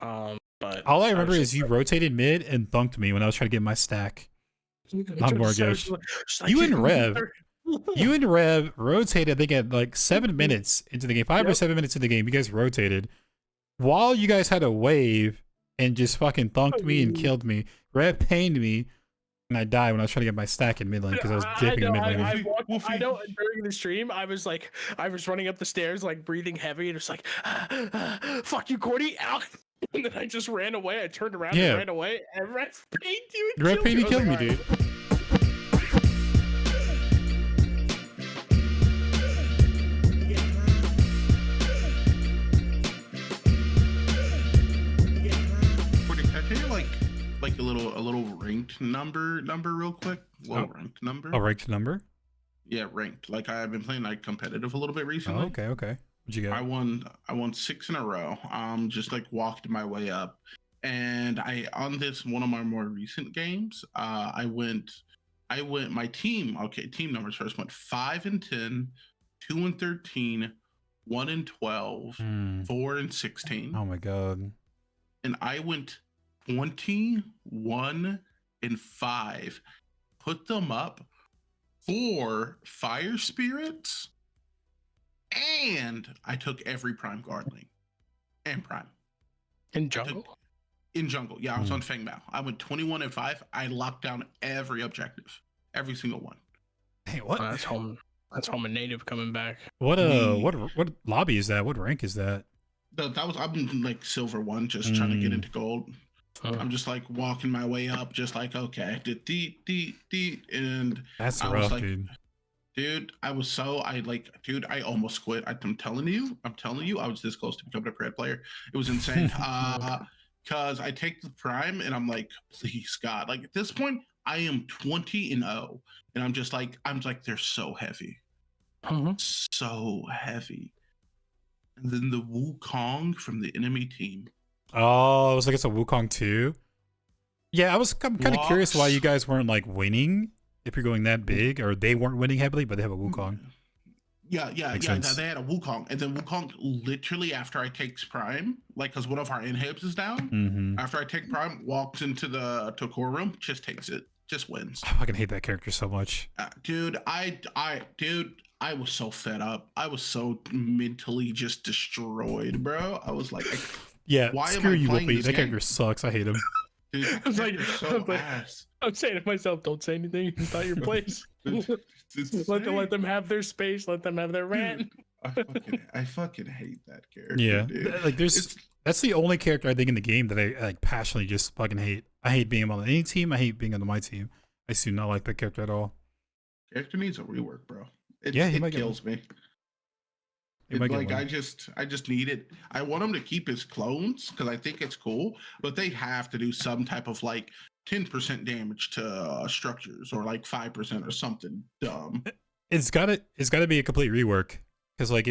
But all I remember is you rotated mid and thunked me when I was trying to get my stack on Morgosh. You and Rev, you and Rev rotated, I think, at like 7 minutes into the game, 5 or 7 minutes into the game. You guys rotated while you guys had a wave and just fucking thunked me and killed me. Rev pained me, and I died when I was trying to get my stack in mid lane because I was dipping in mid lane. I know during the stream, I was running up the stairs, like breathing heavy, and it's like, fuck you, Cordy. Ow. And then I just ran away. I turned around and ran away, and Red pained you and Red pained killed me, dude. Like a little ranked number real quick. Ranked number. A ranked number? Yeah, ranked. Like I've been playing like competitive a little bit recently. Oh, okay. What'd you get? I won 6 in a row. Just like walked my way up. And on this one of my more recent games, I went my team, team numbers first went 5 and 10, 2 and 13, 1 and 12, 4 and 16. Oh my god. And I went 21 and 5. Put them up for fire spirits, and I took every prime guard lane and prime in jungle. Yeah, I was on Feng Mao. I went 21 and 5. I locked down every objective, every single one. Hey, what? That's home and native coming back. What lobby is that? What rank is that? I've been like silver 1, just trying to get into gold. I'm just like walking my way up, just like, okay, and that's I rough, was like, dude. I almost quit. I'm telling you, I was this close to becoming a pro player. It was insane. Because I take the prime and I'm like, please God, like at this point I am 20-0, and I'm like, they're so heavy, so heavy. And then the Wukong from the enemy team. Oh, it was like it's a Wukong too. Yeah, I'm kind of curious why you guys weren't like winning if you're going that big, or they weren't winning heavily, but they have a Wukong. Yeah. They had a Wukong, and then Wukong literally after I takes prime, like because one of our inhibs is down. After I take prime, walks into the core room, just takes it, just wins. I fucking hate that character so much, dude. I was so fed up. I was so mentally just destroyed, bro. I was like, yeah, why screw you, Whoopi. That game? character sucks. I hate him. Dude, I'm saying to myself, don't say anything. It's not your place. let them have their space. Let them have their rant. I fucking hate that character. Yeah, dude. Like that's the only character I think in the game that I like passionately just fucking hate. I hate being on any team. I hate being on my team. I do not like that character at all. Character needs a rework, bro. It kills me. I just need it. I want him to keep his clones because I think it's cool, but they have to do some type of like 10% damage to structures or like 5% or something dumb. It's gotta be a complete rework because like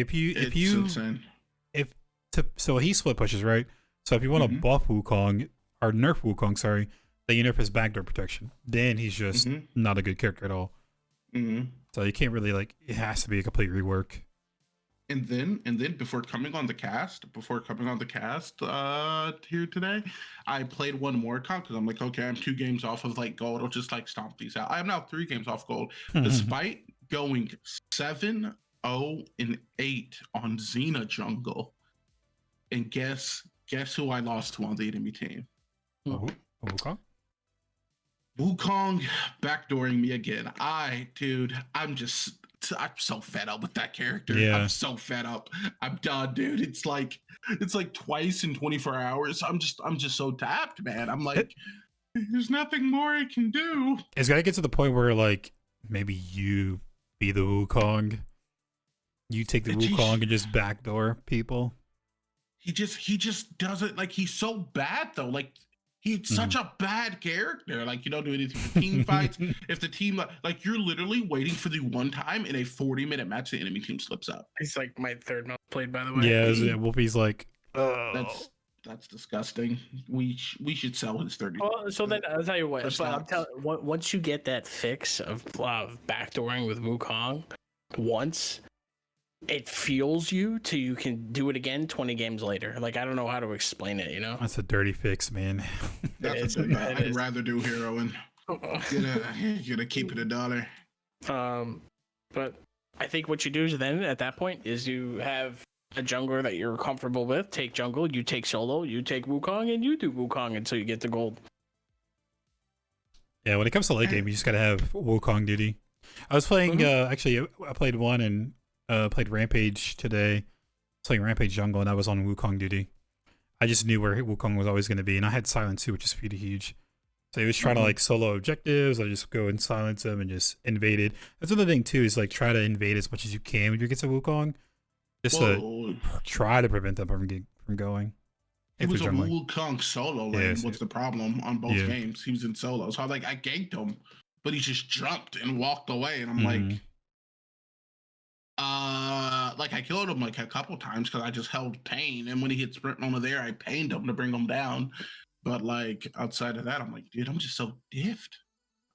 so he split pushes, right? So if you want to buff Wukong or nerf Wukong, sorry, then you nerf his backdoor protection. Then he's just not a good character at all. So you can't really like. It has to be a complete rework. And then before coming on the cast here today, I played one more comp because I'm like, okay, I'm 2 games off of like gold. I'll just like stomp these out. I am now 3 games off gold, despite going 7-0-8 on Xena jungle. And guess who I lost to on the enemy team? Wukong. Wukong backdooring me again. I'm so fed up with that character. Yeah. I'm so fed up. I'm done, dude. It's like twice in 24 hours. I'm just so tapped, man. I'm like, there's nothing more I can do. It's gotta get to the point where like maybe you be the Wukong. You take the Wukong and just backdoor people. He just doesn't, like, he's so bad though. Like, he's such a bad character. Like, you don't do anything for team fights. If the team, like, you're literally waiting for the one time in a 40-minute match the enemy team slips up. He's like my 3rd most played, by the way. Yeah, Whoopi's like, that's disgusting. We should sell his 30. So then I'll tell you what. Once you get that fix of backdooring with Wukong, once it fuels you till you can do it again 20 games later. Like, I don't know how to explain it, you know? That's a dirty fix, man. That's I'd rather do heroin. Gonna keep it $1. But I think what you do is then at that point is you have a jungler that you're comfortable with. Take jungle, you take solo, you take Wukong, and you do Wukong until you get the gold. Yeah, when it comes to late game, you just gotta have Wukong duty. I was playing, actually, I played one and played Rampage today. I was playing Rampage jungle, and I was on Wukong duty. I just knew where Wukong was always going to be, and I had silence too, which is pretty huge. So he was trying to like solo objectives. I just go and silence him and just invade it. That's another thing too, is like try to invade as much as you can when you get to Wukong, just to try to prevent them from going. It was a Wukong solo lane. What's the problem on both games? He was in solo, so I ganked him, but he just jumped and walked away, and I'm like I killed him like a couple times because I just held pain, and when he hit sprint over there, I pained him to bring him down. But like outside of that, I'm like, dude, I'm just so diffed.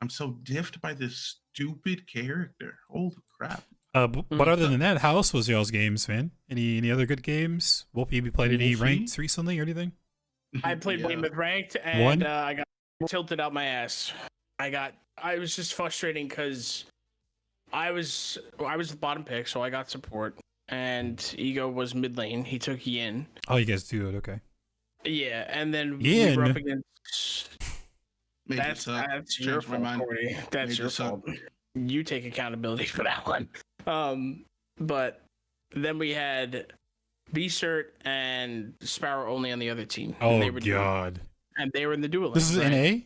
I'm so diffed by this stupid character. Holy crap! But other than that, how else was y'all's games, man? Any other good games? Wolfie, have you played any ranked recently or anything? I played one with ranked, and I got tilted out my ass. I was just frustrating because I was the bottom pick, so I got support, and Ego was mid lane. He took Yin. Oh, you guys do it, okay? Yeah, and then we were up against. That's your fault, Corey. That's your fault. You take accountability for that one. But then we had B-Cert and Sparrow only on the other team. Oh, God. And they were in the duel. This is NA?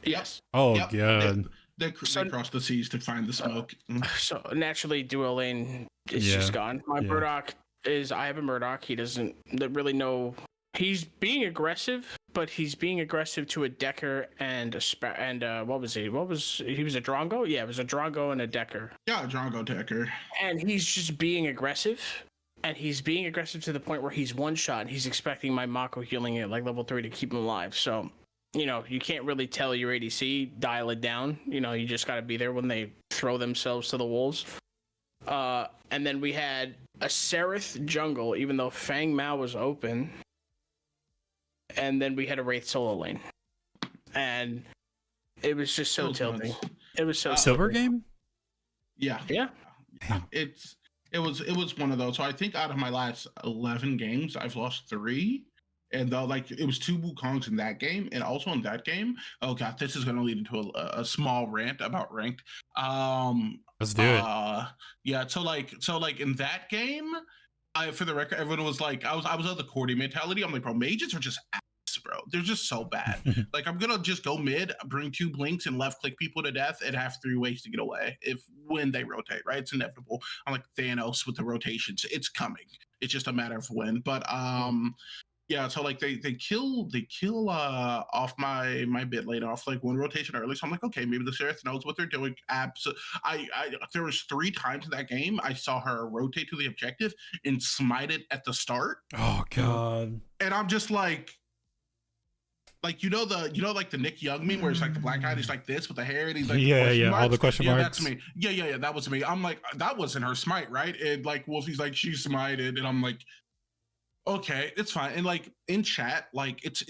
Yes. Oh, God. They crossed the seas to find the smoke. So naturally, dual lane is just gone. My Murdoch I have a Murdoch. He doesn't really know. He's being aggressive, but he's being aggressive to a Decker and what was he? He was a Drongo? Yeah, it was a Drongo and a Decker. Yeah, Drongo Decker. And he's just being aggressive. And he's being aggressive to the point where he's one shot and he's expecting my Mako healing at like level 3 to keep him alive. So, you know, you can't really tell your ADC, dial it down. You know, you just got to be there when they throw themselves to the wolves. And then we had a Seraph jungle, even though Fang Mao was open. And then we had a Wraith solo lane. And it was just so tilting. It was so Silver game? Yeah. Yeah. It was one of those. So I think out of my last 11 games, I've lost 3. And like it was 2 Wukongs in that game, and also in that game. Oh god, this is going to lead into a small rant about ranked. Let's do it. Yeah. So like in that game, for the record, everyone was like, I was of the Cordy mentality. I'm like, bro, mages are just ass, bro. They're just so bad. Like, I'm gonna just go mid, bring 2 blinks, and left click people to death, and have 3 ways to get away when they rotate. Right? It's inevitable. I'm like Thanos with the rotations. It's coming. It's just a matter of when. But yeah. So like they kill off my bit late off like 1 rotation early. So I'm like, okay, maybe the Seraph knows what they're doing. I there was 3 times in that game I saw her rotate to the objective and smite it at the start. Oh god. And I'm just like like the Nick Young meme where it's like the black guy, he's like this with the hair and he's like all the question marks. That's me. Yeah, that was me. I'm like, that wasn't her smite, right? And like Wolfie's like, she smited, and I'm like, okay, it's fine. And like in chat, like it's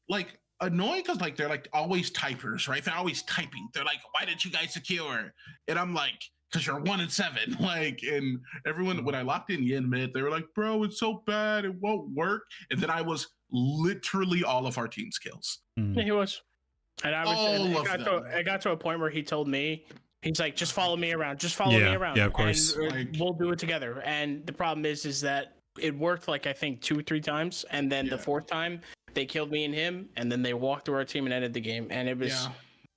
like annoying because like they're like always typers, right? They're always typing. They're like, why did you guys secure? And I'm like, because you're 1 and 7. Like, and everyone, when I locked in Yin mid, they were like, bro, it's so bad, it won't work. And then I was literally all of our team's kills. Yeah, he was. And I was it got to a point where he told me, he's like, just follow me around. Just follow me around. Yeah, of course. And like, we'll do it together. And the problem is that it worked like I think 2 or 3 times, and then the 4th time they killed me and him, and then they walked through our team and ended the game, and it was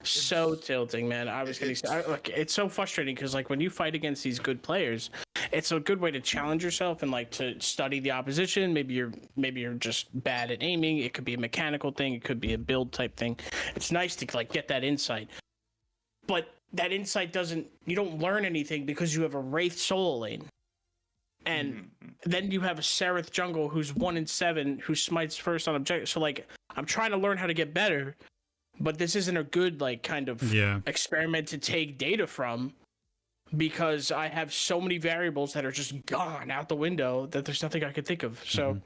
so tilting, man. I was getting like, it's so frustrating because like when you fight against these good players, it's a good way to challenge yourself and like to study the opposition. Maybe you're just bad at aiming. It could be a mechanical thing. It could be a build type thing. It's nice to like get that insight, but that insight you don't learn anything because you have a Wraith solo lane. And then you have a Seraph jungle who's 1 and 7 who smites first on objective. So like I'm trying to learn how to get better, but this isn't a good like kind of experiment to take data from because I have so many variables that are just gone out the window that there's nothing I could think of. So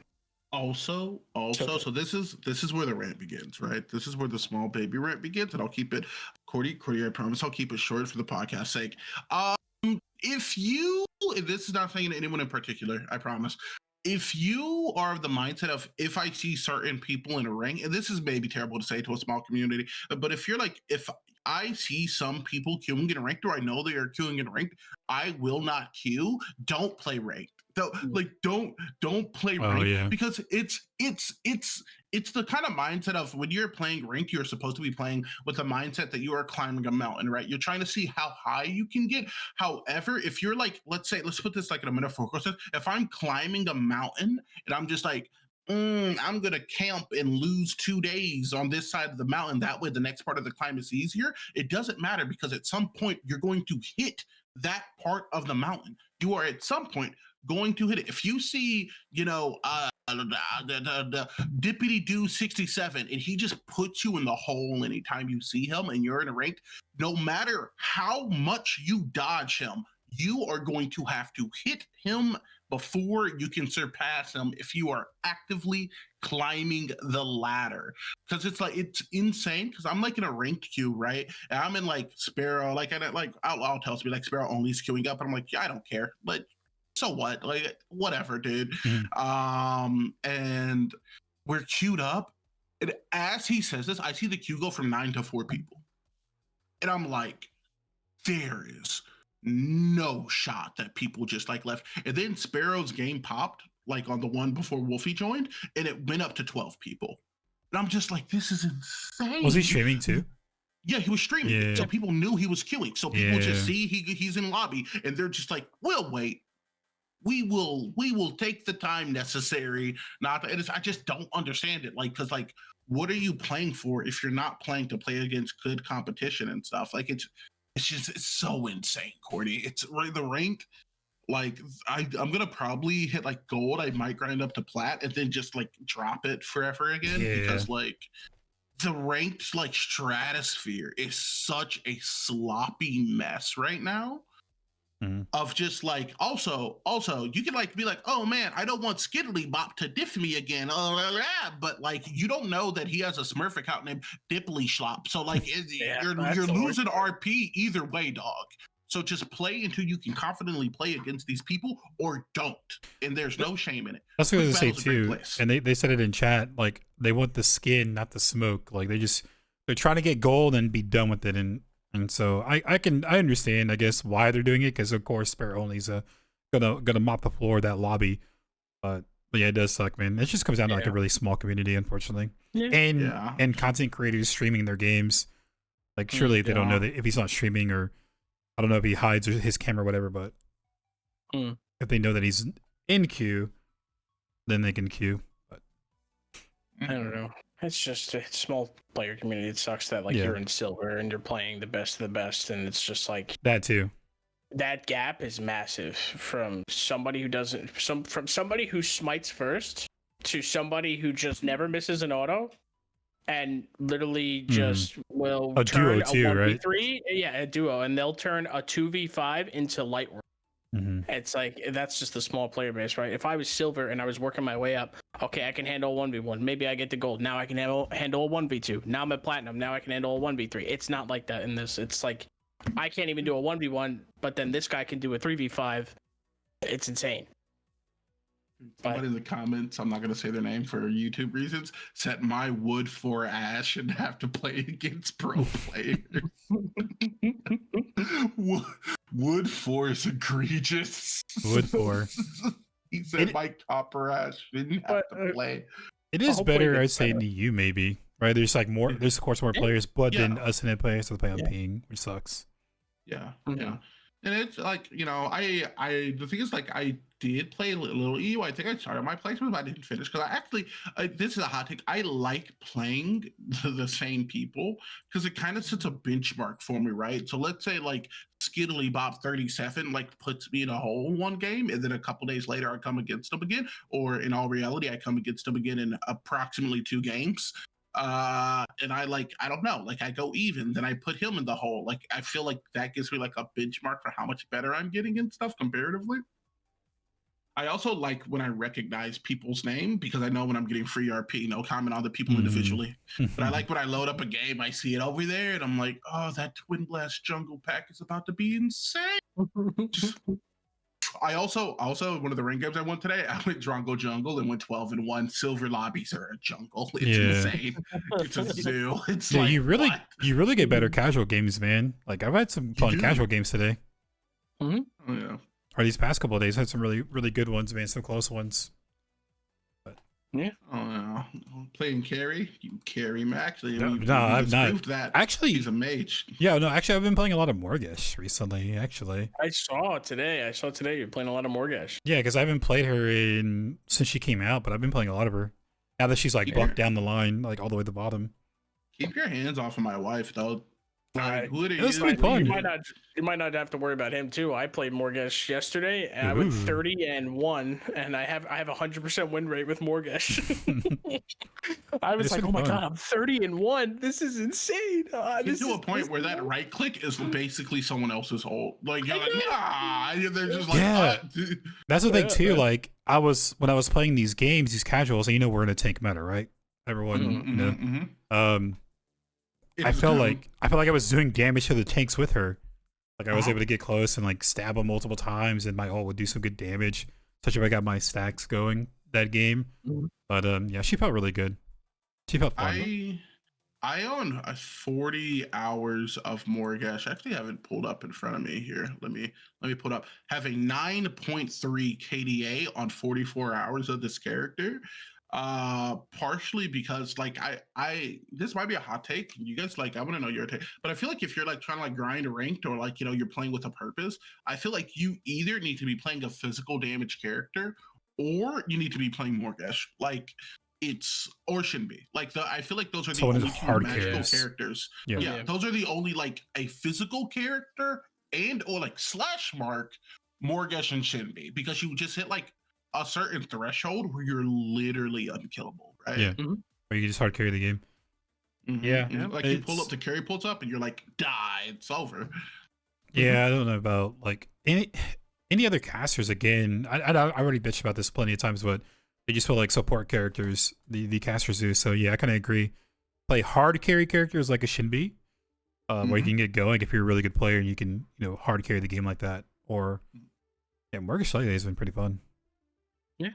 also, so this is where the rant begins, right? This is where the small baby rant begins, and I'll keep it, Cordy, I promise I'll keep it short for the podcast's sake. If you, this is not saying to anyone in particular, I promise. If you are of the mindset of, if I see certain people in a ring, and this is maybe terrible to say to a small community, but if you're like, if I see some people queuing in ranked, or I know they are queuing in ranked, I will not queue. Don't play ranked. Don't play ranked, because it's the kind of mindset of, when you're playing ranked, you're supposed to be playing with the mindset that you are climbing a mountain, right? You're trying to see how high you can get. However, if you're like, let's put this like in a metaphorical sense. If I'm climbing a mountain and I'm just like, I'm gonna camp and lose 2 days on this side of the mountain, that way the next part of the climb is easier. It doesn't matter, because at some point you're going to hit that part of the mountain. You are at some point going to hit it. If you see, the Dippity Doo 67, and he just puts you in the hole anytime you see him and you're in a ranked, no matter how much you dodge him, you are going to have to hit him before you can surpass him if you are actively climbing the ladder. Because it's insane, because I'm like in a ranked queue, right? And I'm in like Sparrow, like I'll tell me like Sparrow only is queuing up, and I'm like, yeah, I don't care, but so what? Like, whatever, dude. And we're queued up, and as he says this, I see the queue go from 9 to 4 people, and I'm like, there is no shot that people just like left. And then Sparrow's game popped, like on the one before Wolfie joined, and it went up to 12 people. And I'm just like, this is insane. Was he streaming too? Yeah, he was streaming. Yeah. So people knew he was queuing. So people just see he's in lobby, and they're just like, we'll wait. We will take the time necessary. I just don't understand it. Like, because like, what are you playing for if you're not playing to play against good competition and stuff? Like, it's so insane, Cordy. It's the rank. Like, I'm gonna probably hit like gold. I might grind up to plat and then just like drop it forever again, because like the ranked like stratosphere is such a sloppy mess right now. Of just like, also you can like be like, oh man, I don't want Skiddly Bop to diff me again, but like, you don't know that he has a Smurf account named Dipply Schlop, so like you're losing RP either way, dog. So just play until you can confidently play against these people, or don't, and there's no shame in it. That's what I was gonna say too, and they said it in chat, like they want the skin, not the smoke. Like they're trying to get gold and be done with it, and so I understand, I guess, why they're doing it, because of course Sparrow only's gonna mop the floor of that lobby, but yeah, it does suck, man. It just comes down to like a really small community, unfortunately, and content creators streaming their games. Like, surely they don't know that if he's not streaming, or I don't know if he hides his camera or whatever, but if they know that he's in queue, then they can queue. But I don't know. It's just a small player community. It sucks that like you're in silver and you're playing the best of the best, and it's just like that too. That gap is massive from somebody who from somebody who smites first to somebody who just never misses an auto, and literally just will turn duo too, a 1v3, right? Yeah, a duo, and they'll turn a 2v5 into light work. It's like, that's just the small player base, right? If I was silver and I was working my way up, okay, I can handle 1v1. Maybe I get the gold. Now I can handle a 1v2. Now I'm at platinum. Now I can handle a 1v3. It's not like that in this. It's like, I can't even do a 1v1, but then this guy can do a 3v5. It's insane. Somebody in the comments, I'm not going to say their name for YouTube reasons, said my wood 4 Ash and have to play against pro players. Wood 4 is egregious. Wood 4. He said my copper Ash didn't have to play. It is better, I'd say, in EU maybe. Right? There's like more, there's of course more players, but then us and players have to play on ping, which sucks. Yeah. And it's like, the thing is, like, I did play a little EU. I think I started my playthrough, but I didn't finish, because I actually, this is a hot take, I like playing the same people, because it kind of sets a benchmark for me, right? So let's say like Skiddly Bop 37 like puts me in a hole one game, and then a couple days later I come against them again, or in all reality I come against them again in approximately 2 games. And I don't know, like I go even, then I put him in the hole. Like I feel like that gives me like a benchmark for how much better I'm getting and stuff comparatively. I also like when I recognize people's name because I know when I'm getting free RP, no comment on the people individually. But I like when I load up a game, I see it over there, and I'm like, oh, that Twin Blast Jungle pack is about to be insane. I also one of the ring games I won today, I went Drongo Jungle and went 12-1. Silver lobbies are a jungle. It's insane. It's a zoo. It's like you really get better casual games, man. Like I've had some fun casual games today. Oh, yeah. Or these past couple of days, I had some really good ones, man. Some close ones. But yeah. Oh no. Playing carry, you carry him. Actually, I've not. That. Actually, he's a mage. Yeah, no. Actually, I've been playing a lot of Morgish recently. Actually, I saw today you're playing a lot of Morgish. Yeah, because I haven't played her since she came out, but I've been playing a lot of her. Now that she's like bumped down the line, like all the way to the bottom. Keep your hands off of my wife, though. Who fun. You might not have to worry about him too. I played Morgish yesterday, and I went 30-1, and I have 100% win rate with Morgish. I was like, oh my god, I'm 30-1. This is insane. This to a point where that right click is basically someone else's hole. Like you're like, ah, they're just like, that's the thing too. Like when I was playing these games, these casuals, and we're in a tank meta, right? Everyone, I felt like I was doing damage to the tanks with her. Like I was able to get close and like stab them multiple times, and my ult would do some good damage. Especially if I got my stacks going that game. But yeah, she felt really good. She felt fun. I own 40 hours of Morgish. I actually haven't pulled up in front of me here. Let me pull up. Have a 9.3 KDA on 44 hours of this character. Partially because like I this might be a hot take. You guys I want to know your take, but I feel like if you're like trying to like grind ranked or like you're playing with a purpose, I feel like you either need to be playing a physical damage character or you need to be playing Morgish. Like or shouldn't be like I feel like those are the only two magical characters. Yeah, those are the only like a physical character and or like slash mark Morgish and Shinbi, because you just hit like a certain threshold where you're literally unkillable, right? Yeah, or you can just hard carry the game. Yeah, like you pull up, the carry pulls up, and you're like, die, it's over. Yeah, I don't know about like any other casters. Again, I already bitched about this plenty of times, but they just feel like support characters the casters do. So yeah, I kind of agree. Play hard carry characters like a Shinbi, where you can get going if you're a really good player and you can hard carry the game like that. Or yeah, Morgish lately has been pretty fun. Yeah,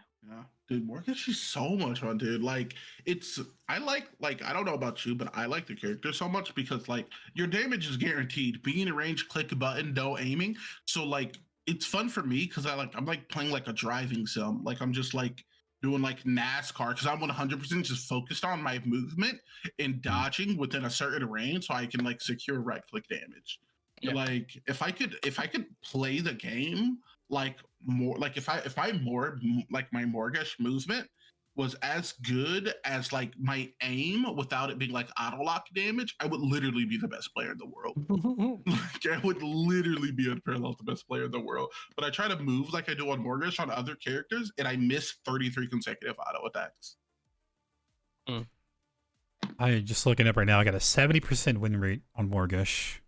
dude, Morgish is so much fun, dude. Like I I don't know about you, but I like the character so much because like your damage is guaranteed. Being in range, click a button, no aiming. So like it's fun for me because I'm like playing like a driving sim. Like I'm just like doing like NASCAR because I'm 100% just focused on my movement and dodging within a certain range so I can like secure right click damage. Yeah. Like if I could play the game like more, like if I more like my Morgish movement was as good as like my aim without it being like auto lock damage, I would literally be the best player in the world. Like I would literally be unparalleled the best player in the world. But I try to move like I do on Morgish on other characters, and I miss 33 consecutive auto attacks. I just looking up right now. I got a 70% win rate on Morgish.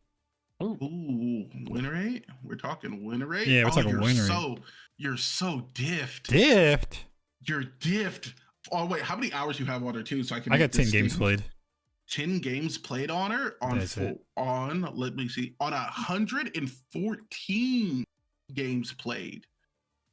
Ooh, win rate? We're talking win rate? Yeah, we're talking win rate. You're so diffed. Diffed? You're diffed. Oh, wait, how many hours you have on her, too? So I got 10 games played. 10 games played on her? Let me see. On 114 games played.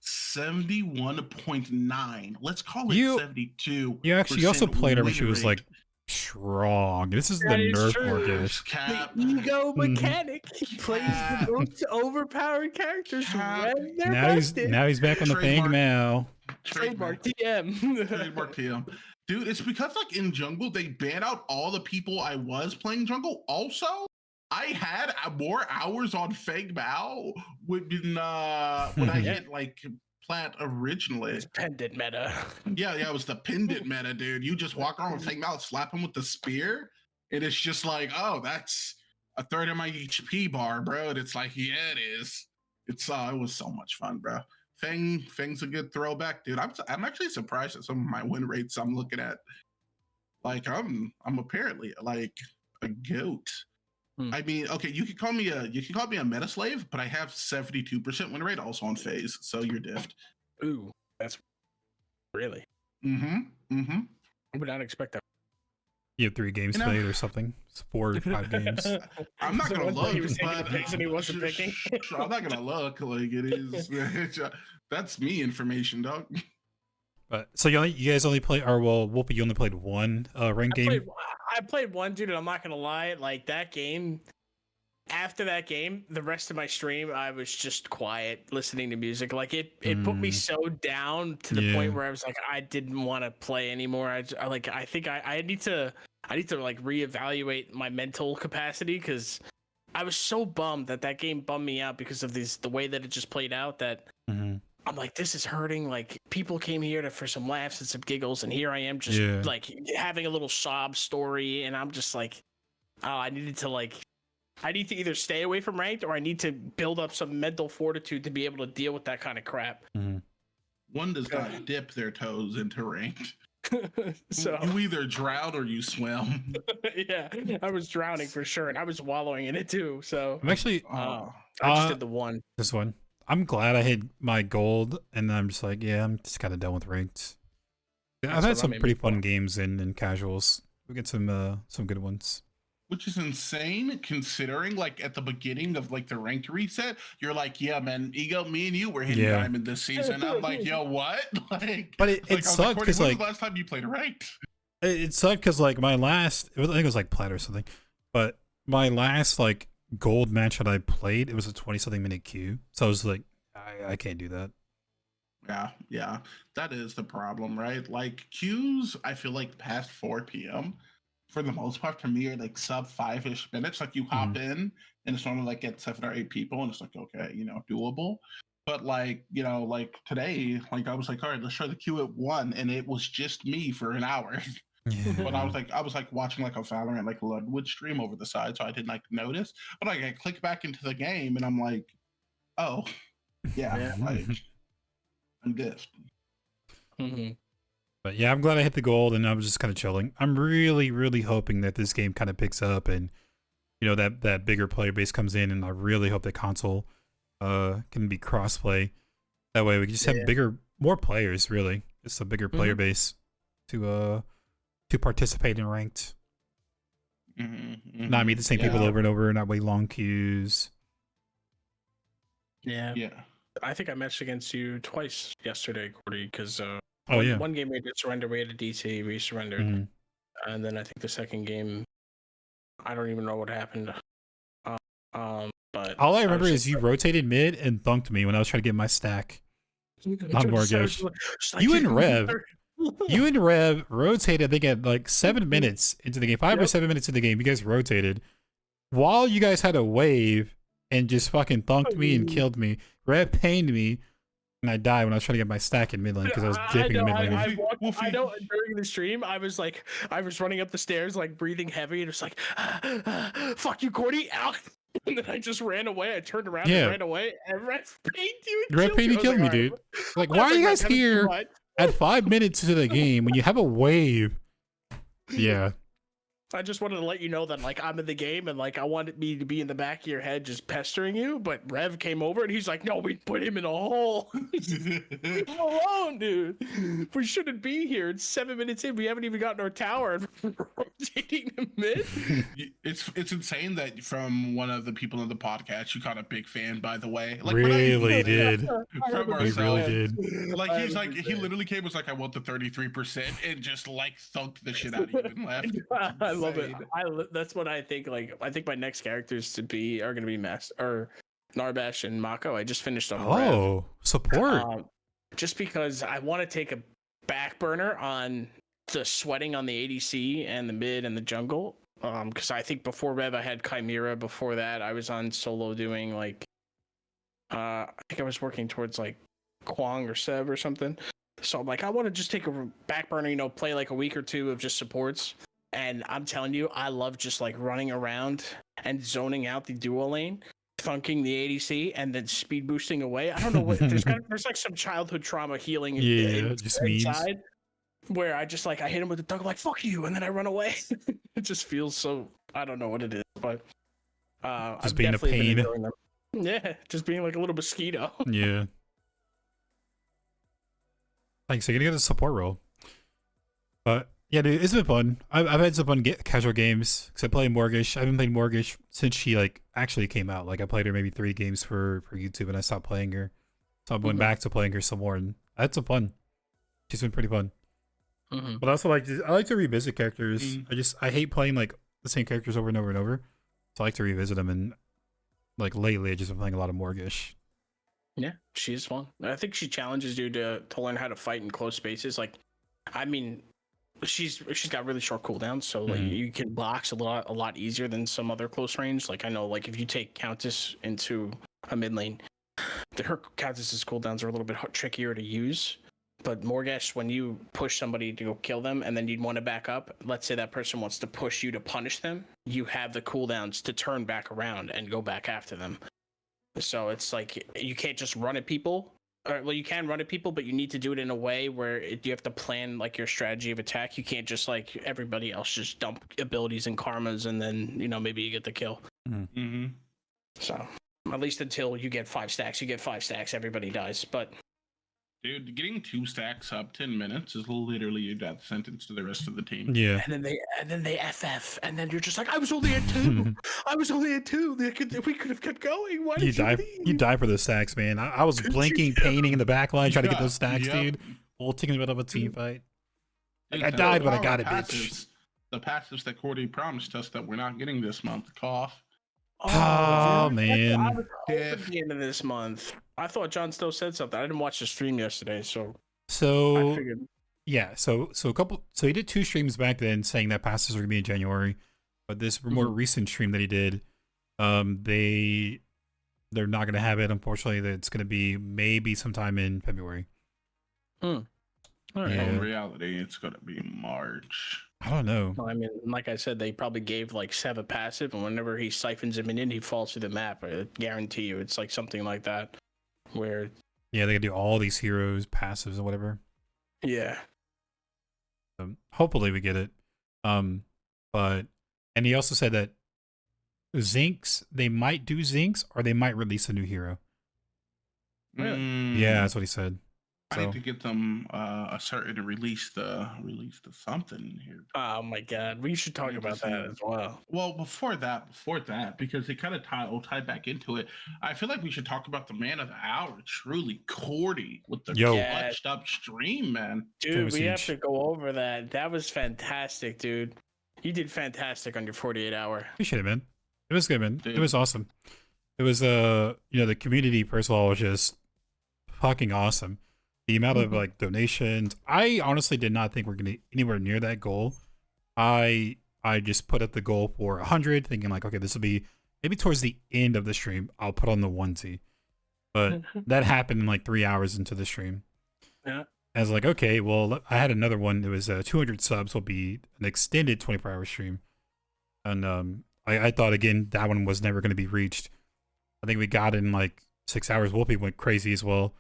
71.9. Let's call it 72. You actually also played her when she was like strong. This is the nerf Morgish. The ego mechanic. He plays the most overpowered characters when they're busted. Now he's back on the thing now. Trademark TM. Trademark TM. Dude, it's because like in jungle, they ban out all the people I was playing jungle. Also, I had more hours on Feng Bao when I hit like plat originally. It's pendant meta. Yeah, it was the pendant meta, dude. You just walk around with Feng Bao, slap him with the spear, and it's just like, oh, that's a third of my HP bar, bro. And it's like, yeah, it is. It was so much fun, bro. Feng's a good throwback, dude. I'm actually surprised at some of my win rates I'm looking at. Like I'm apparently like a goat. I mean, okay, you can call me a meta slave, but I have 72% win rate also on phase, so you're diffed. Ooh, that's really. Mm-hmm. I would not expect that. You have 3 games played or something. It's 4 or 5 games. I'm not gonna look, he was but and he wasn't picking. I'm not gonna look like it is. That's me information, dog. But so you guys only play, or well, Whoopi, you only played one ranked game. I played one, dude, and I'm not gonna lie, like that game. After that game, the rest of my stream, I was just quiet, listening to music. Like it put me so down to the point where I was like, I didn't want to play anymore. I think I need to like reevaluate my mental capacity, because I was so bummed that game bummed me out because of the way that it just played out. That I'm like, this is hurting. Like people came here for some laughs and some giggles, and here I am just like having a little sob story, and I'm just like, oh, I need to either stay away from ranked, or I need to build up some mental fortitude to be able to deal with that kind of crap. One does not dip their toes into ranked. So you either drown or you swim. Yeah, I was drowning for sure, and I was wallowing in it too. So I'm actually I just did the one. This one. I'm glad I hit my gold, and I'm just like, yeah, I'm just kind of done with ranked. Yeah, I've had some pretty fun games in casuals. We get some good ones. Which is insane, considering like at the beginning of like the ranked reset, you're like, yeah, man, Ego, me and you were hitting diamond this season. I'm like, yo, what? Like, but it sucked because like, when was the last time you played ranked? It sucked because like my last, I think it was like plat or something, but my last like gold match that I played, it was a 20-something minute queue. So I was like, I can't do that. Yeah, that is the problem, right? Like queues, I feel like past 4 p.m. for the most part, to me, are like sub 5-ish minutes. Like you hop in and it's normally like at 7 or 8 people, and it's like, okay, doable. But like, like today, like I was like, all right, let's try the queue at 1, and it was just me for an hour. But I was like watching like a Valorant like Ludwood stream over the side, so I didn't like notice. But like I click back into the game and I'm like, oh yeah. Like I'm diffed. But yeah, I'm glad I hit the gold, and I was just kind of chilling. I'm really, really hoping that this game kind of picks up, and that bigger player base comes in, and I really hope that console can be crossplay. That way we can just have more players, really. Just a bigger player base to participate in ranked. Not meet the same people over and over, not wait long queues. Yeah. I think I matched against you twice yesterday, Cordy, because one game we did surrender, we had a DC, we surrendered. And then I think the second game, I don't even know what happened. But all I remember is you rotated mid and thunked me when I was trying to get my stack on Mortgage. You and Rev rotated, I think, at like 7 minutes into the game, 5 or 7 minutes into the game. You guys rotated while you guys had a wave and just fucking thunked me and killed me. Rev pained me, and I died when I was trying to get my stack in mid lane because I was dipping in mid lane. I know during the stream, I was running up the stairs, like breathing heavy, and it's like, fuck you, Cordy, out. And then I just ran away. I turned around and ran away, and Rev pained you. Rev pained killed me, dude. Like, why are you guys here at 5 minutes into the game when you have a wave? Yeah. I just wanted to let you know that like I'm in the game, and like I wanted me to be in the back of your head just pestering you, but Rev came over and he's like, no, we put him in a hole. Leave him alone, dude. We shouldn't be here. It's 7 minutes in. We haven't even gotten our tower and we're rotating the mid. It's insane that from one of the people in the podcast, you caught a big fan, by the way. Like, really did. From ourselves. Really did. Like he's like, he literally came, was like, I want the 33% and just like thunked the shit out of you and left. I love it. That's what I think. Like, I think my next characters are gonna be Narbash and Mako. I just finished on Rev. Support. Just because I want to take a back burner on the sweating on the ADC and the mid and the jungle. Because I think before Rev I had Chimera. Before that I was on solo doing like I think I was working towards like Kwang or Sev or something. So I'm like, I want to just take a back burner, play like a week or two of just supports. And I'm telling you, I love just like running around and zoning out the duo lane, thunking the ADC, and then speed boosting away. I don't know what there's like some childhood trauma healing just inside. where I just like I hit him with the dunk, I'm like fuck you, and then I run away. It just feels so I don't know what it is, but Just I've being a definitely been pain. enjoying them. Yeah, just being like a little mosquito. Yeah. Like, so you're gonna get a support role. But yeah, dude, it's been fun. I've had some fun casual games. Cause I play Mortgage. I've been playing Mortgage since she like actually came out. Like I played her maybe 3 games for YouTube, and I stopped playing her. So I went back to playing her some more, and I had some fun. She's been pretty fun. But also I like to revisit characters. I hate playing like the same characters over and over and over. So I like to revisit them, and like lately I just been playing a lot of Mortgage. Yeah, she's fun. I think she challenges you to learn how to fight in close spaces. Like, I mean, she's got really short cooldowns, so like you can box a lot easier than some other close range. Like I know, like if you take Countess into a mid lane, her Countess's cooldowns are a little bit trickier to use. But Morgesh, when you push somebody to go kill them and then you'd want to back up, let's say that person wants to push you to punish them, you have the cooldowns to turn back around and go back after them. So it's like you can't just run at people. Or, well, you can run at people, but you need to do it in a way where you have to plan like your strategy of attack. You can't just like everybody else just dump abilities and karmas and then maybe you get the kill. So at least until you get 5 stacks, everybody dies. But dude, getting 2 stacks up 10 minutes is literally your death sentence to the rest of the team. Yeah. And then they FF, and then you're just like, I was only at 2. I was only at 2. We could have kept going. Why did you leave? You die for those stacks, man. I was blinking, painting in the back line, trying to get those stacks, dude. Ulting in the middle of a team fight. Like, I died, but I got it, bitch. The passives that Cordy promised us that we're not getting this month. Cough. Oh man. I was at the end of this month. I thought John Stowe said something. I didn't watch the stream yesterday, so I figured. Yeah, so he did 2 streams back then saying that passes were gonna be in January, but this more recent stream that he did, they're not gonna have it, unfortunately. That it's gonna be maybe sometime in February. All right. In reality, it's gonna be March. I don't know. I mean, like I said, they probably gave like Sev a passive, and whenever he siphons him in, he falls through the map. I guarantee you, it's like something like that, where they gotta do all these heroes passives or whatever. Yeah. Hopefully we get it. But and he also said that Zinks, they might do Zinks or they might release a new hero. Really? Yeah, that's what he said. I need to get them a certain release the something here. Oh my god, we should talk about that as well. Well, before that, because they kind of tie back into it. I feel like we should talk about the man of the hour, truly Cordy, with the clutched up stream, man. Dude, we have to go over that. That was fantastic, dude. You did fantastic on your 48 hour. Appreciate it, man. It was good, man. Dude. It was awesome. It was the community first of all was just fucking awesome. The amount of like donations, I honestly did not think we're gonna anywhere near that goal. I just put up the goal for 100, thinking like, okay, this will be maybe towards the end of the stream. I'll put on the onesie, but that happened in like 3 hours into the stream. Yeah, I was like, okay, well, I had another one. It was 200 subs will be an extended 24-hour stream, and I thought again that one was never going to be reached. I think we got it in like 6 hours. Wolfie went crazy as well,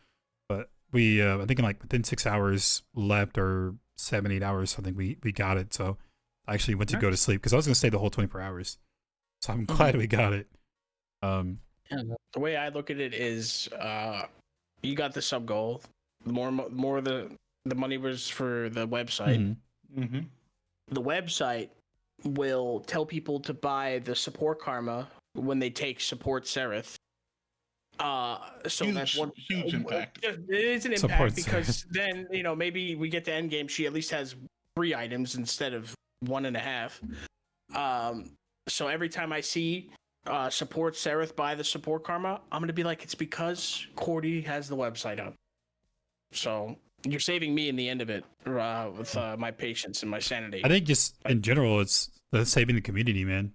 but we I think in like within 6 hours left or 7-8 hours, I think we got it. So I actually went to go to sleep because I was going to stay the whole 24 hours. So I'm glad we got it. The way I look at it is, you got the sub goal. The more the money was for the website. The website will tell people to buy the support karma when they take support Seraph. So that's one huge impact. It is an impact because then maybe we get to end game. She at least has 3 items instead of 1.5. So every time I see support Seraph buy the support karma, I'm gonna be like, it's because Cordy has the website up. So you're saving me in the end of it with my patience and my sanity. I think just in general, it's saving the community, man.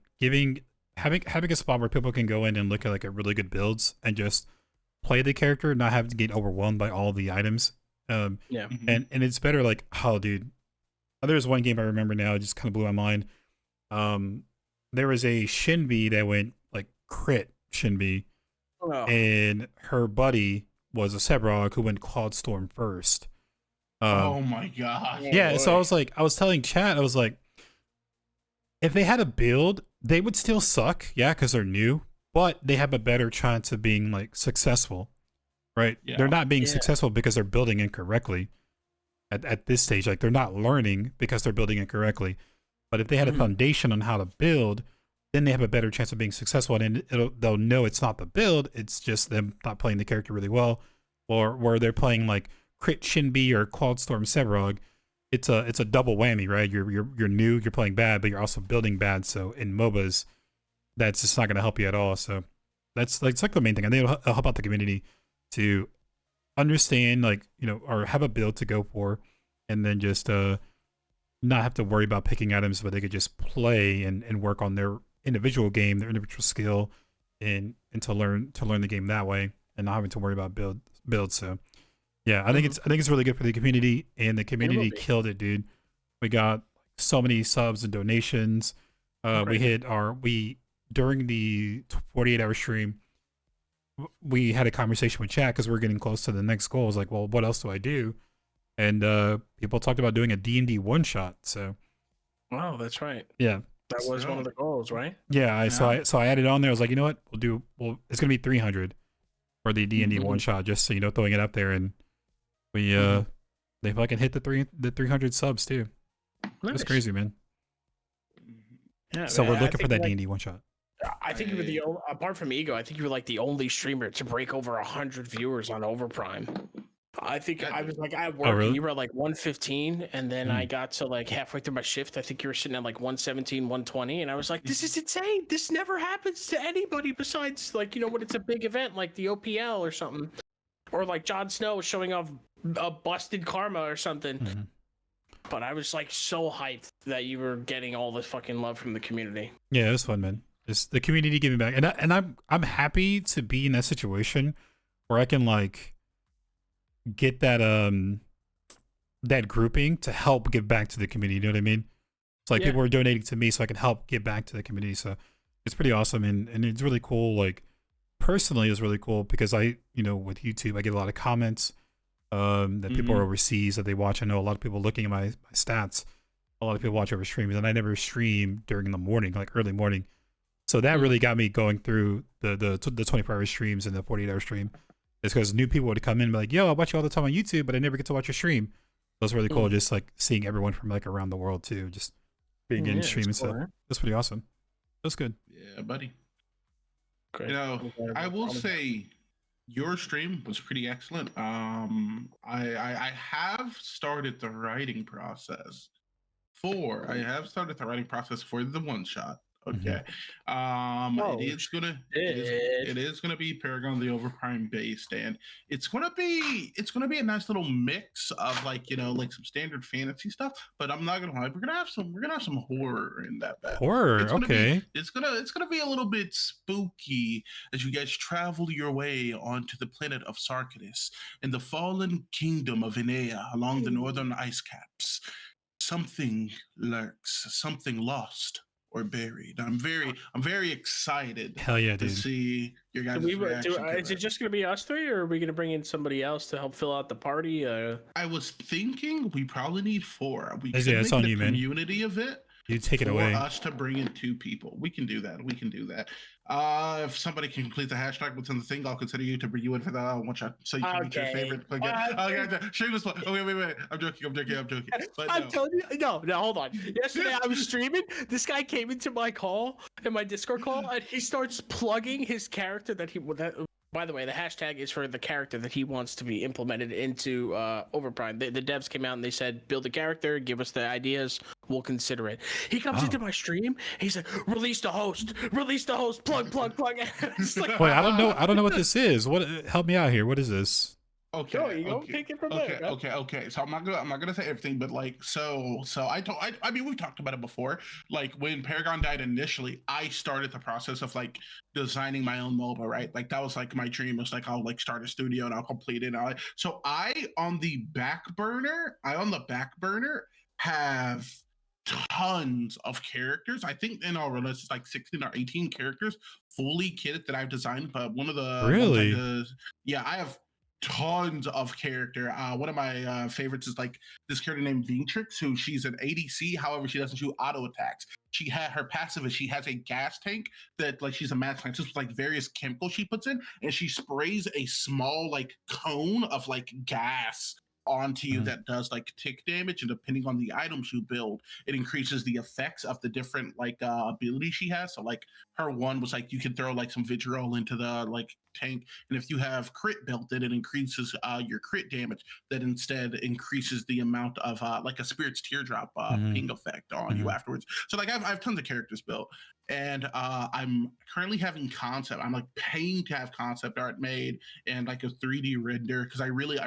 Having a spot where people can go in and look at like a really good builds and just play the character, not having to get overwhelmed by all the items. And it's better. Like, oh, dude, there was one game I remember now. It just kind of blew my mind. There was a Shinbi that went like crit Shinbi, and her buddy was a Sebrog who went Cloud Storm first. Oh my gosh. Yeah, so I was telling chat, I was like, if they had a build, they would still suck, yeah, because they're new, but they have a better chance of being like successful, right? Yeah. They're not being successful because they're building incorrectly at this stage. Like they're not learning because they're building incorrectly. But if they had a foundation on how to build, then they have a better chance of being successful, and they'll know it's not the build, it's just them not playing the character really well, or where they're playing like Crit Shinbi or Cloudstorm Sevrog. It's a double whammy, right? You're new, you're playing bad, but you're also building bad. So in MOBAs, that's just not going to help you at all. So that's like, it's like the main thing. I think it'll help out the community to understand, like, you know, or have a build to go for, and then just not have to worry about picking items, but they could just play and work on their individual game, their individual skill, and to learn the game that way, and not having to worry about builds. So yeah, I think it's really good for the community, and the community killed it, dude. We got so many subs and donations. We during the 48-hour stream, we had a conversation with chat because we're getting close to the next goal. I was like, well, what else do I do? And people talked about doing a D&D one shot. So, wow, that's right. Yeah, that was one of the goals, right? Yeah, so I added on there. I was like, you know what, it's gonna be 300 for the D&D one shot, just so you know, throwing it up there, and we they fucking hit the 300 subs too. Nice. That's crazy, man. Yeah, so we're looking for that D&D one shot. I think you were the only, apart from Ego, I think you were like the only streamer to break over 100 viewers on Overprime. I think I was like at work, and you were at like 115, and then I got to like halfway through my shift. I think you were sitting at like 117, 120, and I was like, this is insane. This never happens to anybody besides, like, you know, when it's a big event like the OPL or something, or like Jon Snow showing off a busted karma or something. But I was like so hyped that you were getting all this fucking love from the community. Yeah, it was fun, man. It's the community giving back, and I'm happy to be in that situation where I can like get that that grouping to help give back to the community. You know what I mean? It's like people are donating to me so I can help give back to the community. So it's pretty awesome, and it's really cool. Like personally, it's really cool because I, you know, with YouTube, I get a lot of comments that people are overseas that they watch. I know a lot of people looking at my stats. A lot of people watch over streams, and I never stream during the morning, like early morning. So that really got me going through the 24-hour streams and the 48-hour stream. It's because new people would come in and be like, yo, I watch you all the time on YouTube, but I never get to watch your stream. So it's really cool, just like seeing everyone from like around the world too, just being in streaming. Cool, so that's pretty awesome. That's good. Yeah, buddy. Great. You know, I will say your stream was pretty excellent. I have started the writing process for the one shot. Okay. It is gonna be Paragon the Overprime based, and it's gonna be a nice little mix of, like, you know, like some standard fantasy stuff, but I'm not gonna lie, we're gonna have some horror in that battle. Horror, it's gonna be a little bit spooky as you guys travel your way onto the planet of Sarkadis in the fallen kingdom of Inea along the northern ice caps. Something lurks, something lost or buried. I'm very excited. Hell yeah, dude. To see your guys' reaction. Is it just gonna be us three, or are we gonna bring in somebody else to help fill out the party? I was thinking we probably need 4. We could make a community event. You take it away. For us to bring in 2 people. We can do that. If somebody can complete the hashtag within the thing, I'll consider you to bring you in for that one shot. So you can meet your favorite. Shameless plug. Wait. I'm joking. But I'm telling you, no, hold on. Yesterday I was streaming. This guy came into my call, in my Discord call, and he starts plugging his character by the way, the hashtag is for the character that he wants to be implemented into Overprime. The devs came out and they said, build a character, give us the ideas, we'll consider it. He comes into my stream, he's like, release the host, plug. Like, wait, I don't know what this is. What? Help me out here. What is this? Okay, take it from there. Okay. So I'm not gonna say everything, but like, so I mean, we've talked about it before. Like when Paragon died initially, I started the process of like designing my own MOBA, right? Like that was like my dream. It was like, I'll like start a studio and I'll complete it. So I on the back burner have tons of characters. I think in all it's like 16 or 18 characters fully kitted that I've designed. But one of the really, I have tons of character. One of my favorites is like this character named Vintrix, who she's an ADC. However, she doesn't do auto attacks. She had her passive is she has a gas tank that like she's a mad scientist with like various chemicals she puts in, and she sprays a small like cone of like gas onto you that does like tick damage, and depending on the items you build, it increases the effects of the different like abilities she has. So like her one was like you can throw like some vitriol into the like tank, and if you have crit built in, it increases your crit damage. That instead increases the amount of like a spirit's teardrop ping effect on you afterwards. So like I have tons of characters built, and I'm currently having concept. I'm like paying to have concept art made and like a 3D render, because I really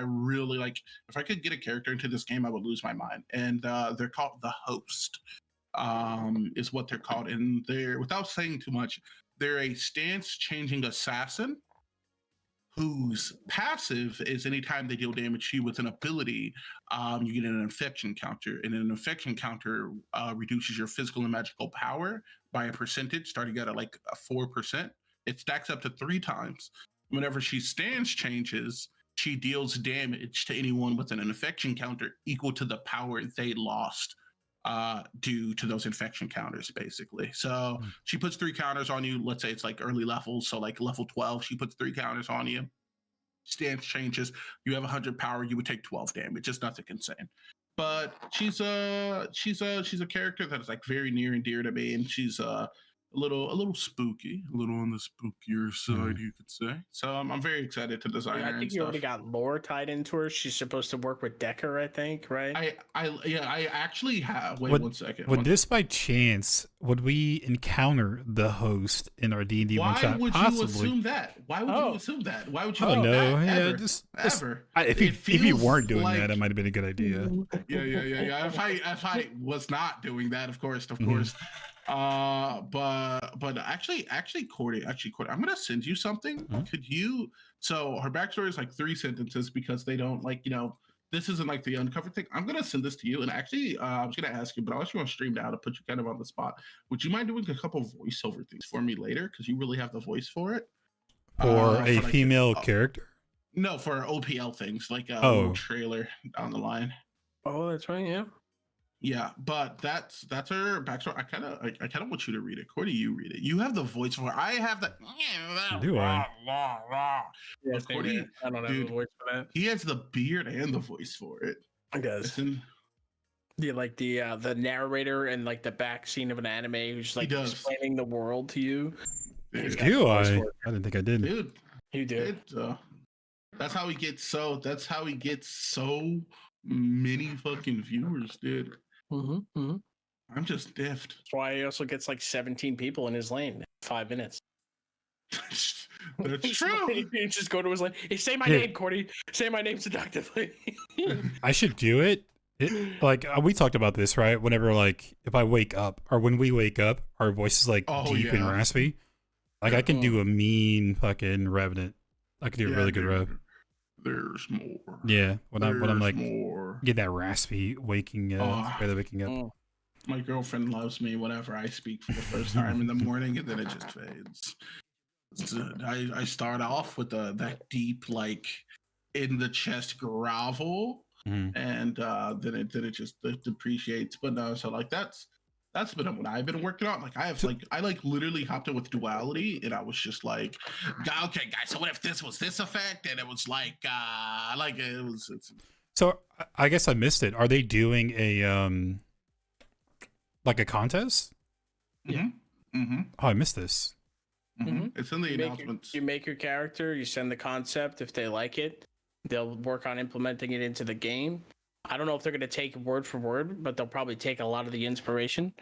like, if I could get a character into this game, I would lose my mind. And they're called the Host, is what they're called. And they're, without saying too much, they're a stance changing assassin whose passive is anytime they deal damage to you with an ability, you get an infection counter, and an infection counter reduces your physical and magical power by a percentage, starting at like a 4%. It stacks up to 3 times. Whenever she stance changes, she deals damage to anyone with an infection counter equal to the power they lost due to those infection counters, basically. So she puts 3 counters on you. Let's say it's like early levels, so like level 12, she puts 3 counters on you. Stance changes, you have 100 power, you would take 12 damage. It's nothing insane. But she's a character that is like very near and dear to me, and she's a little spooky, a little on the spookier side, you could say. So I'm very excited to design her. I think you already got lore tied into her. She's supposed to work with Decker, I think, right? I actually have. Wait, 1 second. Would this by chance, would we encounter the Host in our D&D one shot? Why would you assume that? Why would you assume that? Why would you? I don't know. That? Yeah, Ever. just Ever. If you weren't doing that, it might have been a good idea. Yeah. If I was not doing that, of course. But actually, Cordy, I'm gonna send you something. Could you? So her backstory is like 3 sentences, because they don't like, this isn't like the uncovered thing. I'm gonna send this to you, and actually, I was gonna ask you, but I'll let you on stream now to put you kind of on the spot. Would you mind doing a couple voiceover things for me later? Because you really have the voice for it. For a female character? No, for OPL things, like a little trailer down the line. Oh, that's right. Yeah. Yeah, but that's her backstory. I kind of want you to read it. Cordy, you read it. You have the voice for it. I have the. Do I? Yeah, Cordy, I don't have the voice for that. He has the beard and the voice for it. I guess. Yeah, like the narrator and like the back scene of an anime who's like explaining the world to you. Do I? I didn't think I did. Dude, you did. That's how he gets so many fucking viewers, dude. I'm just diffed. That's why he also gets like 17 people in his lane in 5 minutes. That's true. You just go to his lane. Hey, say my name, Cordy. Say my name seductively. I should do it. Like we talked about this, right? Whenever like if I wake up or when we wake up, our voice is like deep and raspy. Like I can do a mean fucking Revenant. I can do a really good Rev. There's more. Yeah, when I'm like get that raspy waking up. My girlfriend loves me whenever I speak for the first time in the morning, and then it just fades. I start off with that deep, like in the chest grovel, and then it just depreciates. But no, so like that's been what I've been working on. Like I literally hopped in with duality, and I was just like, okay, guys, so what if this was this effect? And it was like it's. So I guess I missed it. Are they doing a like a contest? Yeah. Oh, I missed this. It's in the announcements. You make your character, you send the concept. If they like it, they'll work on implementing it into the game. I don't know if they're going to take word for word, but they'll probably take a lot of the inspiration.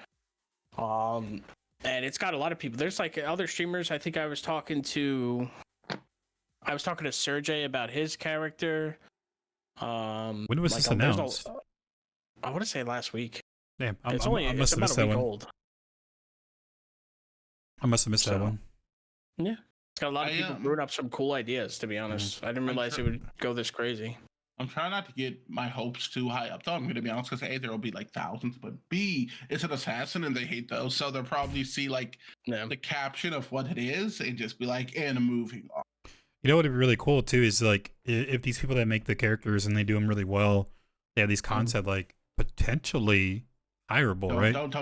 And it's got a lot of people. There's like other streamers. I think I was talking to Sergey about his character. When was this announced? I want to say last week. Damn, it's about a week old. I must have missed that one. Yeah, it's got a lot of people brewing up some cool ideas. To be honest, I didn't realize it would go this crazy. I'm trying not to get my hopes too high up, though. I'm going to be honest, because A, there will be like thousands, but B, it's an assassin and they hate those. So they'll probably see like the caption of what it is and just be like, and moving on. You know what would be really cool too is like if these people that make the characters and they do them really well, they have these concepts like potentially hireable, right? Don't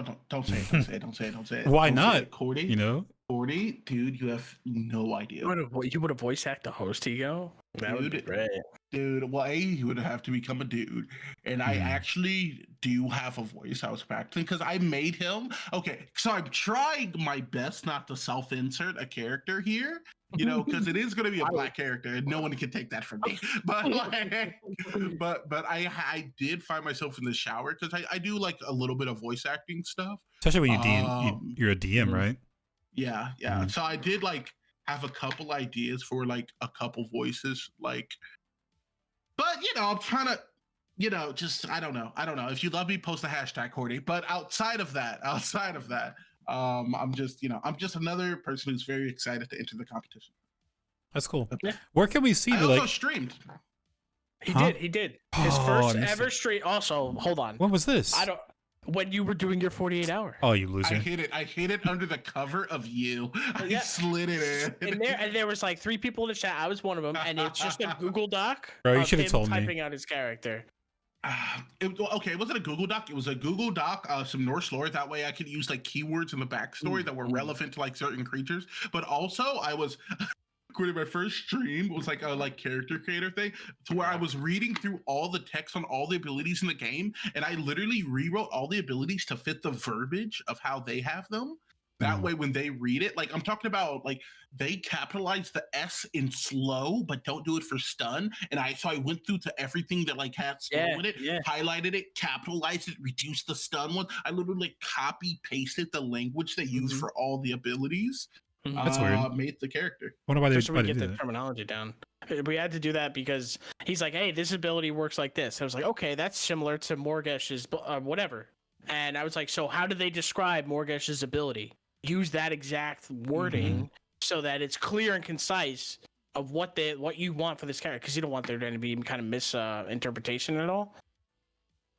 say it. Don't say it. Why Don't not? say it, Cordy. You know, Cordy, dude, you have no idea. You would have voice act the host, Ego? That would be great. Dude, well, you would have to become a dude. And I actually do have a voice I was practicing because I made him. Okay, so I'm trying my best not to self-insert a character here, you know, because it is going to be a black character and no one can take that from me. But like, but I did find myself in the shower because I do like a little bit of voice acting stuff. especially when you're a DM, right? Yeah. So I did like have a couple ideas for like a couple voices, like, but you know, I'm trying to, you know, just I don't know. If you love me, post the hashtag Cordy. But outside of that, I'm just, you know, I'm just another person who's very excited to enter the competition. That's cool. Yeah. Where can we see I the also like? streamed. He did. His Oh, first I missed ever it. stream. Also, hold on. What was this? When you were doing your 48-hour. Oh, you loser. I hid it under the cover of you. I Yeah. slid it in. And there was like 3 people in the chat. I was one of them, and it's just a Google Doc. Bro, you of should have him told me. typing out his character. Okay, it wasn't a Google Doc. It was a Google Doc, some Norse lore. That way I could use like keywords in the backstory that were relevant to like certain creatures. But also I was my first stream was like a character creator thing to where I was reading through all the text on all the abilities in the game, and I literally rewrote all the abilities to fit the verbiage of how they have them. That way, when they read it, like I'm talking about, like they capitalize the S in slow, but don't do it for stun. And I went through to everything that like had slow in it, highlighted it, capitalized it, reduced the stun one. I literally copy pasted the language they use for all the abilities. That's weird. Made the character. Wonder why they So we get the terminology down. We had to do that because he's like, "Hey, this ability works like this." I was like, "Okay, that's similar to Morgesh's whatever." And I was like, "So how do they describe Morgesh's ability?" Use that exact wording so that it's clear and concise of what you want for this character, because you don't want there to be kind of misinterpretation at all.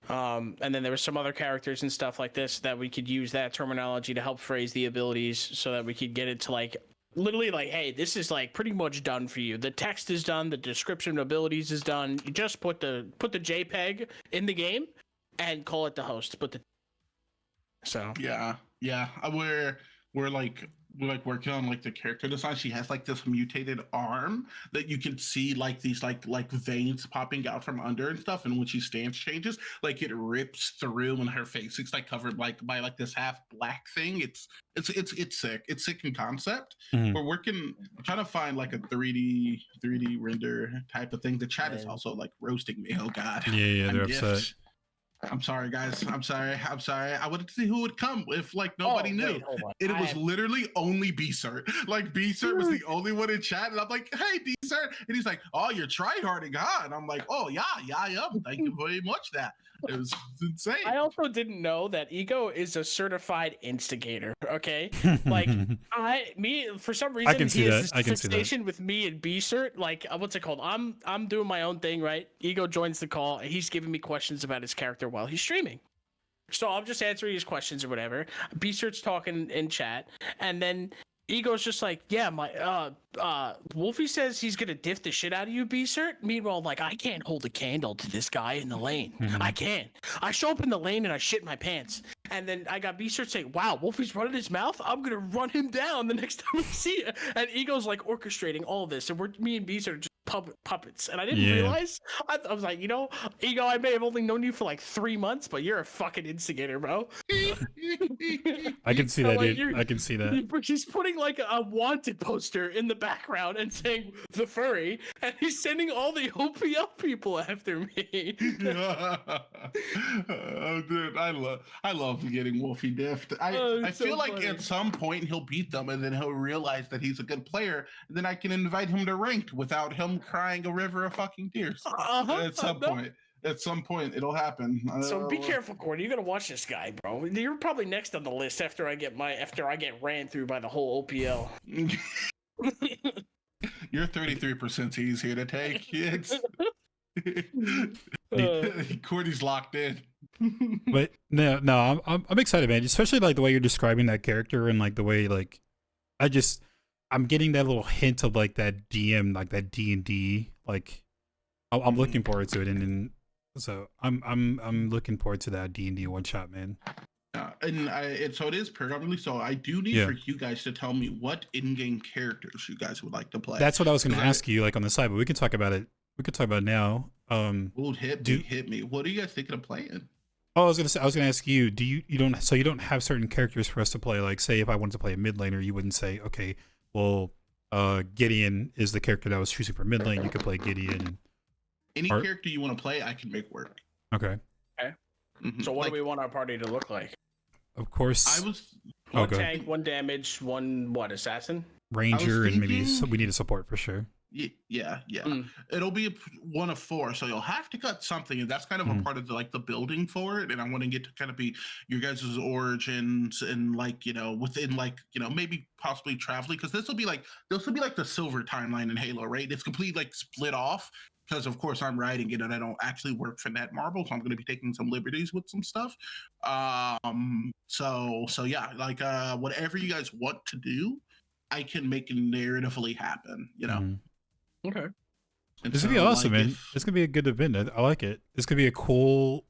And then there was some other characters and stuff like this that we could use that terminology to help phrase the abilities so that we could get it to like literally like, hey, this is like pretty much done for you. The text is done, the description of abilities is done. You just put the JPEG in the game and call it the host. So yeah, we're like working on like the character design. She has like this mutated arm that you can see like these like veins popping out from under and stuff, and when she stance changes, like it rips through and her face is like covered like by like this half black thing. It's sick. It's sick in concept. I'm trying to find like a 3D render type of thing. The chat is also like roasting me. Oh god. Yeah, they're upset. I'm sorry, guys. I'm sorry. I wanted to see who would come if like nobody knew. It was literally only B-Cert. Like B-Cert was the only one in chat, and I'm like, "Hey, B-Cert," and he's like, "Oh, you're tryharding, huh?" And I'm like, "Oh yeah, I am. Thank you very much." That it was insane. I also didn't know that Ego is a certified instigator. Okay, like for some reason I can see that. I can see that. With me and B-Cert, like what's it called? I'm doing my own thing, right? Ego joins the call, and he's giving me questions about his character while he's streaming. So I'm just answering his questions or whatever. B-Cert's talking in chat, and then Ego's just like, yeah, my Wolfie says he's gonna diff the shit out of you, B-Cert. Meanwhile, like, I can't hold a candle to this guy in the lane. I can't. I show up in the lane and I shit my pants. And then I got B-Cert saying, wow, Wolfie's running his mouth. I'm gonna run him down the next time we see it. And Ego's like orchestrating all of this, and me and B-Cert are just puppets. And I didn't realize. I was like, you know, Ego, I may have only known you for like 3 months, but you're a fucking instigator, bro. I can see that, dude. I can see that. He's putting like a wanted poster in the background and saying the furry, and he's sending all the OPL people after me. Oh, dude, I love getting Wolfie diffed. I feel like at some point he'll beat them, and then he'll realize that he's a good player, and then I can invite him to ranked without him crying a river of fucking tears. At some point, it'll happen. So be careful, Cordy. You gotta watch this guy, bro. You're probably next on the list after I get ran through by the whole OPL. Your 33% easier to take. Cordy's locked in. But no, I'm excited, man. Especially like the way you're describing that character and like the way like I just I'm getting that little hint of like that DM, like that D&D. Like I'm looking forward to it, and so I'm looking forward to that D&D one shot, man. So it is predominantly. So I do need for you guys to tell me what in-game characters you guys would like to play. That's what I was going to ask you, like on the side, but we can talk about it. We could talk about it now. Hit me. What are you guys thinking of playing? Oh, I was gonna ask you. Do you don't have certain characters for us to play? Like, say if I wanted to play a mid laner, you wouldn't say, okay, well, Gideon is the character that I was choosing for mid lane. You could play Gideon. Any character you want to play, I can make work. Okay. Okay. So what do we want our party to look like? Of course. One tank, one damage, one assassin, ranger, and maybe we need a support for sure. Yeah. It'll be one of 4, so you'll have to cut something, and that's kind of a part of the building for it. And I want to get to kind of be your guys' origins and within maybe possibly traveling, because this will be like the silver timeline in Halo, right? It's completely split off. Because of course I'm writing it and I don't actually work for Netmarble, so I'm going to be taking some liberties with some stuff. So yeah, whatever you guys want to do, I can make it narratively happen. Okay. And this is gonna be awesome, man. It's gonna be a good event. I like it. It's gonna be a cool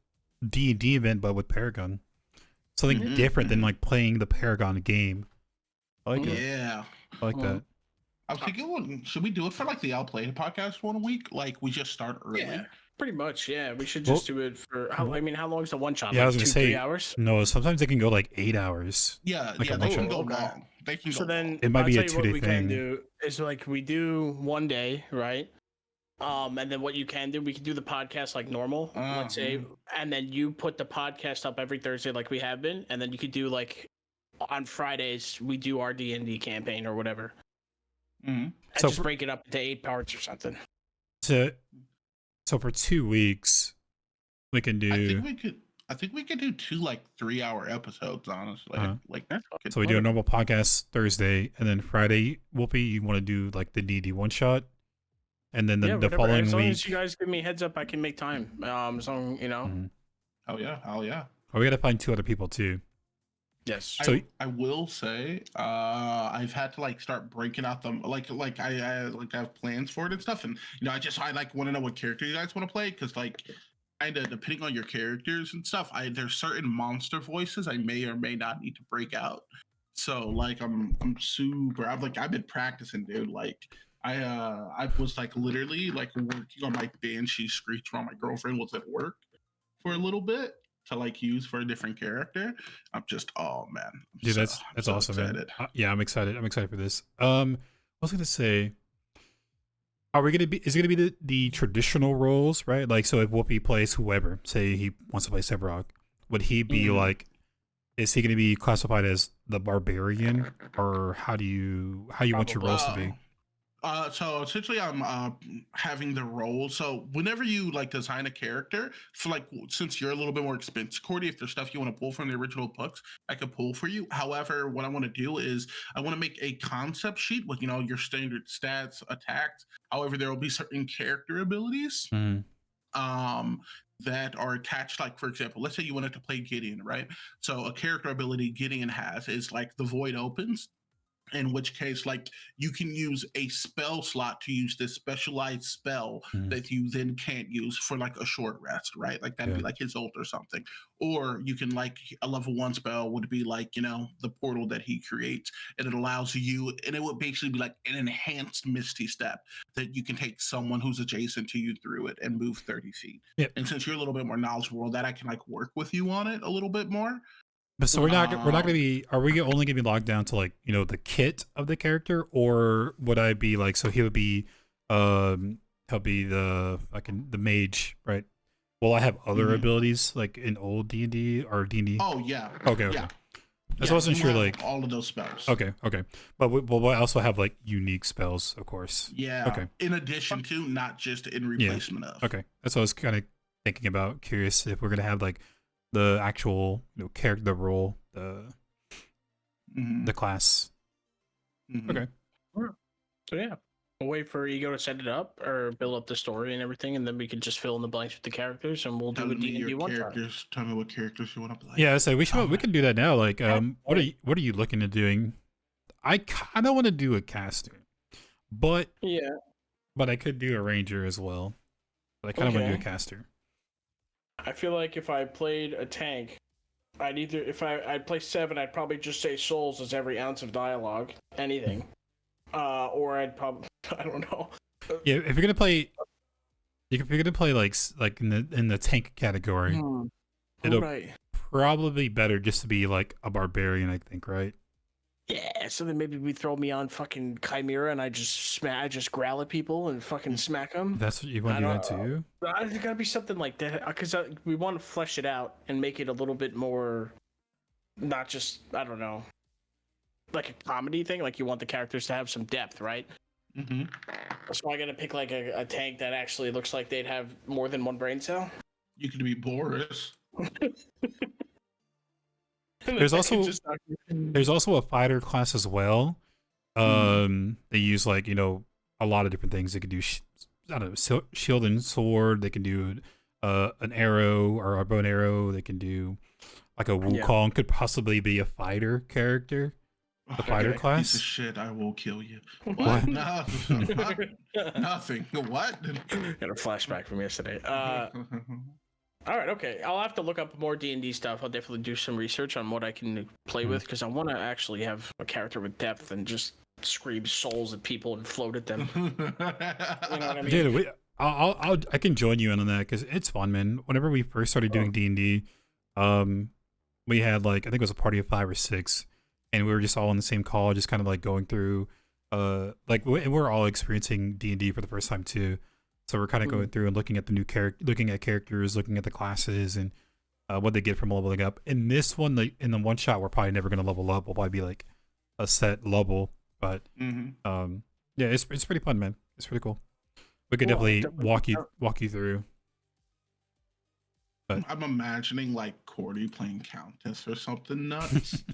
D&D event, but with Paragon. Something different than playing the Paragon game. I like it. Yeah. I like that. I was thinking, should we do it for the Outplayed podcast one week? We just start early. Yeah, pretty much. Yeah, we should just do it for. How long is the one shot? Yeah, I was gonna say 3 hours. No, sometimes they can go 8 hours. Yeah, they can go long. So then it might be a 2-day thing. What we can do is we do one day, right? And then what you can do, we can do the podcast like normal, let's say, and then you put the podcast up every Thursday like we have been, and then you could do on Fridays we do our D&D campaign or whatever. And so just break it up into 8 parts or something. So for 2 weeks, we can do. I think we could do 2 3-hour episodes, honestly. So we do a normal podcast Thursday, and then Friday, Whoopi, you want to do the D&D one shot, and then the following week. As long as you guys give me heads up, I can make time. As long Oh yeah. Oh, we got to find 2 other people too. Yes. So I will say, I've had to start breaking out them I have plans for it and stuff, and I want to know what character you guys want to play, because kind of depending on your characters and stuff, there's certain monster voices I may or may not need to break out. So I'm super. I've been practicing, dude. I was literally working on my Banshee Screech while my girlfriend was at work for a little bit to use for a different character. I'm just, oh man, dude, that's awesome, excited. Man. Yeah, I'm excited. I'm excited for this. I was gonna say, is it gonna be the traditional roles, right? So if Whoopi plays whoever, say he wants to play Sevarog, would he be is he gonna be classified as the barbarian, or how you want your roles to be? So essentially I'm having the role. So whenever you design a character, for since you're a little bit more expensive, Cordy, if there's stuff you want to pull from the original books, I could pull for you. However, what I want to do is I want to make a concept sheet with your standard stats, attacks. However, there will be certain character abilities that are attached. For example, let's say you wanted to play Gideon, right? So a character ability Gideon has is the Void Opens. In which case, you can use a spell slot to use this specialized spell that you then can't use for a short rest, right? That'd be his ult or something. Or you can a level 1 spell would be the portal that he creates, and it allows you, and it would basically be an enhanced Misty Step that you can take someone who's adjacent to you through it and move 30 feet. Yep. And since you're a little bit more knowledgeable, that I can work with you on it a little bit more. But so we're not gonna be. Are we only gonna be locked down to the kit of the character, or would I be so he would be, he'll be the mage, right? Will I have other abilities in old D&D or D&D? Oh yeah. Okay. Yeah. I wasn't sure all of those spells. Okay. But we'll also have unique spells, of course. Yeah. Okay. In addition to, not just in replacement of. Okay. That's what I was kind of thinking about. Curious if we're gonna have the actual character, the role, the class. Okay. So yeah, we'll wait for Ego to set it up or build up the story and everything, and then we can just fill in the blanks with the characters, and we'll do a D&D one shot. Tell me what characters you want to play. Yeah, so we can do that now. What are you looking at doing? I kind of want to do a caster, but Yeah. I could do a ranger as well. But I kind of want to do a caster. I feel like if I played a tank, I'd play 7, I'd probably just say souls as every ounce of dialogue, anything. Or I'd probably I don't know. Yeah, if you're gonna play, like in the tank category, it'll probably be better just to be like a barbarian, I think, right? Yeah, so then maybe we throw me on fucking Chimera and I just growl at people and fucking smack them. That's what you want to do that too? There's gotta be something like that, because we want to flesh it out and make it a little bit more, not just, I don't know, like a comedy thing. Like you want the characters to have some depth, right? Mm-hmm. So I gotta pick like a tank that actually looks like they'd have more than one brain cell. You could be Boris. There's also a fighter class as well. They use like, a lot of different things. They can do I don't know, shield and sword. They can do an arrow or a bow and arrow. They can do like a Wukong. Could possibly be a fighter character. The fighter class. Piece of shit, I will kill you. What? No, nothing. What? Got a flashback from yesterday. All right, okay. I'll have to look up more D&D stuff. I'll definitely do some research on what I can play with, because I want to actually have a character with depth and just scream souls at people and float at them. You know what I mean? Dude, I can join you in on that, because it's fun, man. Whenever we first started doing D&D, we had like, I think it was a party of 5 or 6, and we were just all in the same call, just kind of like going through, like we're all experiencing D&D for the first time too. So we're kind of going through and looking at the new looking at characters, looking at the classes, and what they get from leveling up. In this one, like in the one shot, we're probably never going to level up. We'll probably be like a set level, but yeah, it's pretty fun, man. It's pretty cool. We could definitely walk you through. But I'm imagining like Cordy playing Countess or something nuts.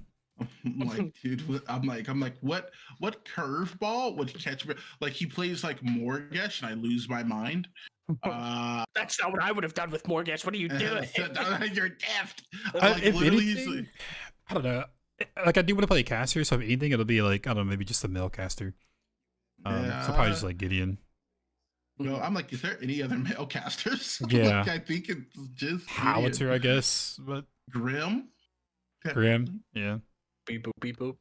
I'm like, dude, I'm like, what curveball would catch me? Like he plays like Morgesh, and I lose my mind. That's not what I would have done with Morgesh. What are you doing? You're daft. Like, if anything, I don't know. Like I do want to play a caster, so if anything, it'll be like, I don't know, maybe just a male caster. So probably just like Gideon. No, I'm like, is there any other male casters? Yeah, like, I think it's just Howitzer, I guess, but Grim, yeah. Beep boop, beep boop.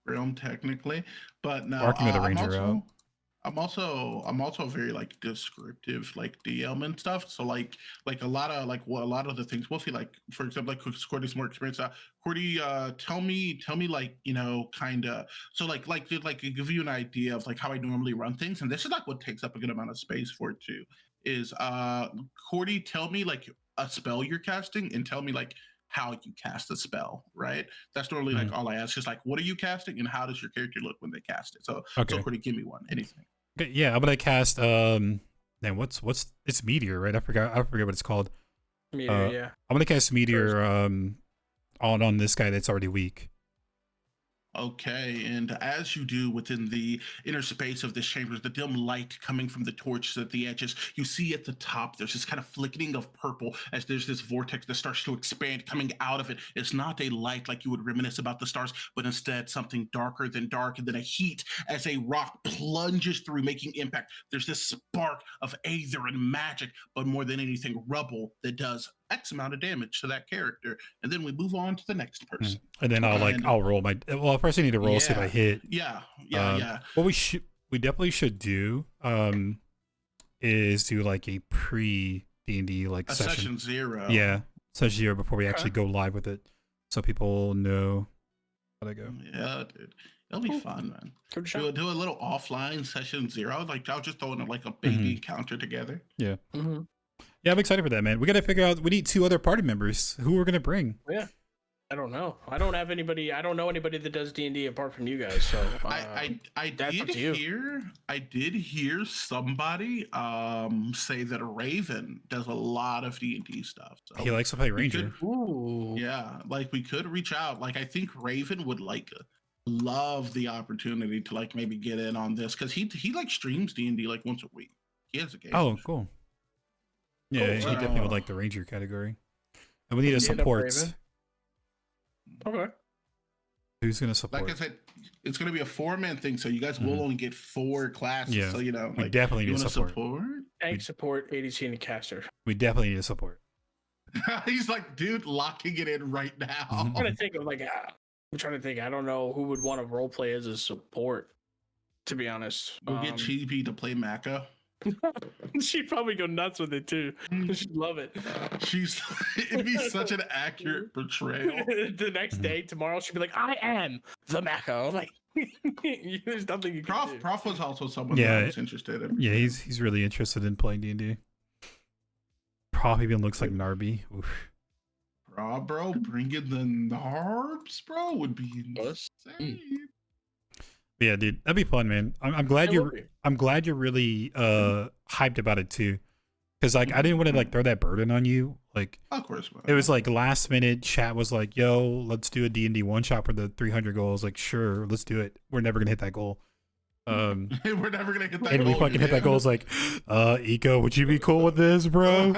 Realm technically, but no. Working with a ranger out. I'm also very like descriptive, like DM and stuff. So like a lot of the things. Mostly like, for example, like Cordy's more experienced. Cordy, tell me like, kind of. So like give you an idea of like how I normally run things, and this is like what takes up a good amount of space for it too. Is Cordy, tell me like a spell you're casting, and tell me like how you cast a spell, right? That's normally like all I ask, is like, what are you casting and how does your character look when they cast it? So, so Cordy, give me one, anything. Okay, yeah, I'm gonna cast man, what's it's Meteor, right? I forget what it's called. Meteor, yeah. I'm gonna cast Meteor on this guy that's already weak. Okay, and as you do within the inner space of this chamber, the dim light coming from the torches at the edges, you see at the top there's this kind of flickering of purple as there's this vortex that starts to expand. Coming out of it, it's not a light like you would reminisce about the stars, but instead something darker than dark, and then a heat as a rock plunges through, making impact. There's this spark of aether and magic, but more than anything, rubble that does X amount of damage to that character, and then we move on to the next person. And then I'll roll my. Well, first I need to roll, see if I hit. Yeah. What we definitely should do is do like a pre D&D like a session 0. Yeah, session 0 before we actually go live with it, so people know how to go. Yeah, dude. It'll be fun, man. Do a little offline session 0. Like I'll just throw in like a baby encounter together. Yeah. Yeah, I'm excited for that, man. We got to figure out. We need 2 other party members. Who we're gonna bring? Yeah, I don't know. I don't have anybody. I don't know anybody that does D&D apart from you guys. So I did hear somebody say that Raven does a lot of D&D stuff. So he likes to play Ranger. Yeah, like we could reach out. Like I think Raven would like love the opportunity to like maybe get in on this, because he like streams D&D like once a week. He has a game. Oh, cool. Yeah, he definitely would like the Ranger category. And we need a support. Okay. Who's gonna support? Like I said, it's gonna be a 4-man thing, so you guys will only get 4 classes. Yeah. So you know, We like, definitely you need want to support. Tank support, ADC, and caster. We definitely need support. He's like, dude, locking it in right now. I'm trying to think of I'm trying to think. I don't know who would want to role play as a support. To be honest, We'll get Chibi to play Mako. She'd probably go nuts with it too. She'd love it. It'd be such an accurate portrayal. The next day, tomorrow, she'd be like, "I am the Mako." Like, there's nothing you can do. Prof was also someone that I was interested in. Yeah, he's really interested in playing D&D. Prof even looks like Narby. Oof. Bro, bringing the Narbs, bro, would be insane. Yeah, dude, that'd be fun, man. I'm glad you're really hyped about it too, because like I didn't want to like throw that burden on you. Like, of course, man. It was like last minute. Chat was like, "Yo, let's do a D&D one shot for the 300 goals." Like, sure, let's do it. We're never gonna hit that goal. We're never gonna hit that. And goal, we fucking hit that goal. It's like, Eco, would you be cool with this, bro?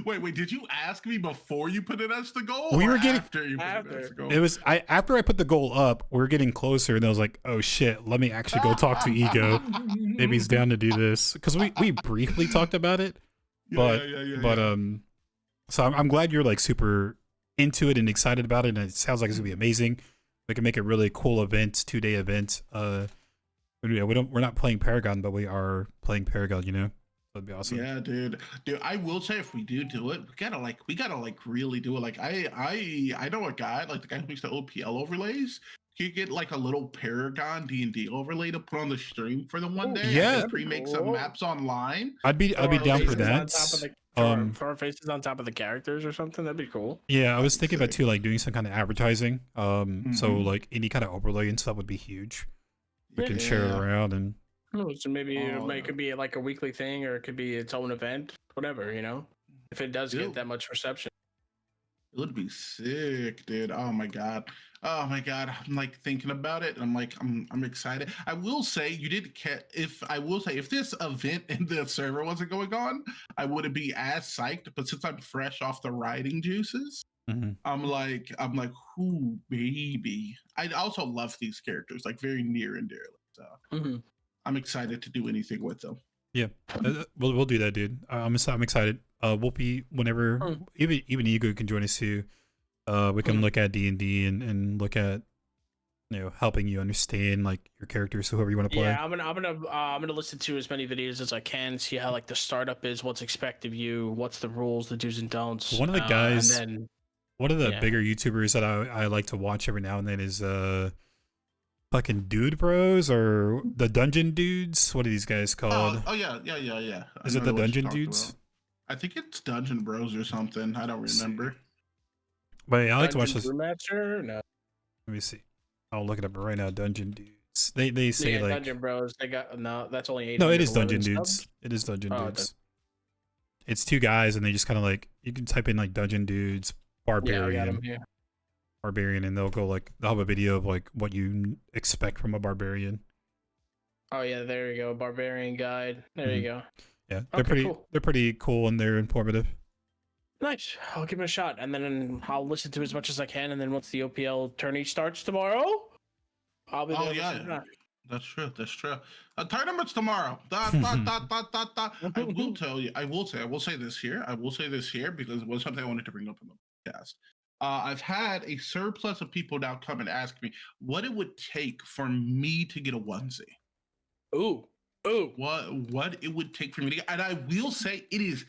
wait, did you ask me before you put it as the goal? We were getting after you put it as the goal? It was after I put the goal up, we were getting closer, and I was like, oh shit, let me actually go talk to Ego. Maybe he's down to do this, because we briefly talked about it, but so I'm glad you're like super into it and excited about it, and it sounds like it's gonna be amazing. We can make a really cool event, 2-day event. We're not playing Paragon, but we are playing Paragon, you know? That'd be awesome. Yeah, dude, I will say, if we do it, we gotta really do it. Like, I know a guy, like the guy who makes the OPL overlays. You get like a little Paragon D&D overlay to put on the stream for the one day. Yeah, pre-make some maps online. I'd be down for that. For our faces on top of the characters or something, that'd be cool. Yeah, I was thinking about too, like doing some kind of advertising. So like any kind of overlay and stuff would be huge. We can share it around and. So maybe it could be like a weekly thing, or it could be its own event, whatever, you know. If it does get that much reception, it would be sick, dude. Oh my god. I'm like thinking about it, and I'm like, I'm excited. I will say, if this event in the server wasn't going on, I wouldn't be as psyched. But since I'm fresh off the writing juices, I'm like, ooh, baby. I also love these characters, like very near and dearly. So I'm excited to do anything with them. Yeah, we'll do that, dude. I'm excited. We'll be whenever even Ego can join us too. We can look at D&D and look at, you know, helping you understand like your characters, whoever you want to play. Yeah, I'm gonna listen to as many videos as I can, see how like the startup is, what's expected of you, what's the rules, the do's and don'ts. One of the guys, one of the bigger YouTubers that I like to watch every now and then is fucking Dude Bros or the Dungeon Dudes. What are these guys called? Oh yeah. Is it the Dungeon Dudes? I think it's Dungeon Bros or something. I don't remember. But yeah, I like to watch this. Brewmaster? No. Let me see. I'll look it up right now. Dungeon Dudes. They say like Dungeon Bros. They got that's only 8. No, it is Dungeon Dudes. It is Dungeon Dudes. It's 2 guys, and they just kind of like, you can type in like Dungeon Dudes Barbarian. Yeah, I got 'em here. Barbarian, and they'll have a video of like what you expect from a barbarian. Oh yeah, there you go. Barbarian guide. There you go. Yeah, they're pretty cool, and they're informative. Nice. I'll give it a shot, and then I'll listen to as much as I can, and then once the OPL tourney starts tomorrow, I'll be there. Oh yeah, that's true. Tournament's tomorrow. I will tell you. I will say this here because it was something I wanted to bring up in the podcast. I've had a surplus of people now come and ask me what it would take for me to get a onesie. Ooh. What it would take for me to get, and I will say it is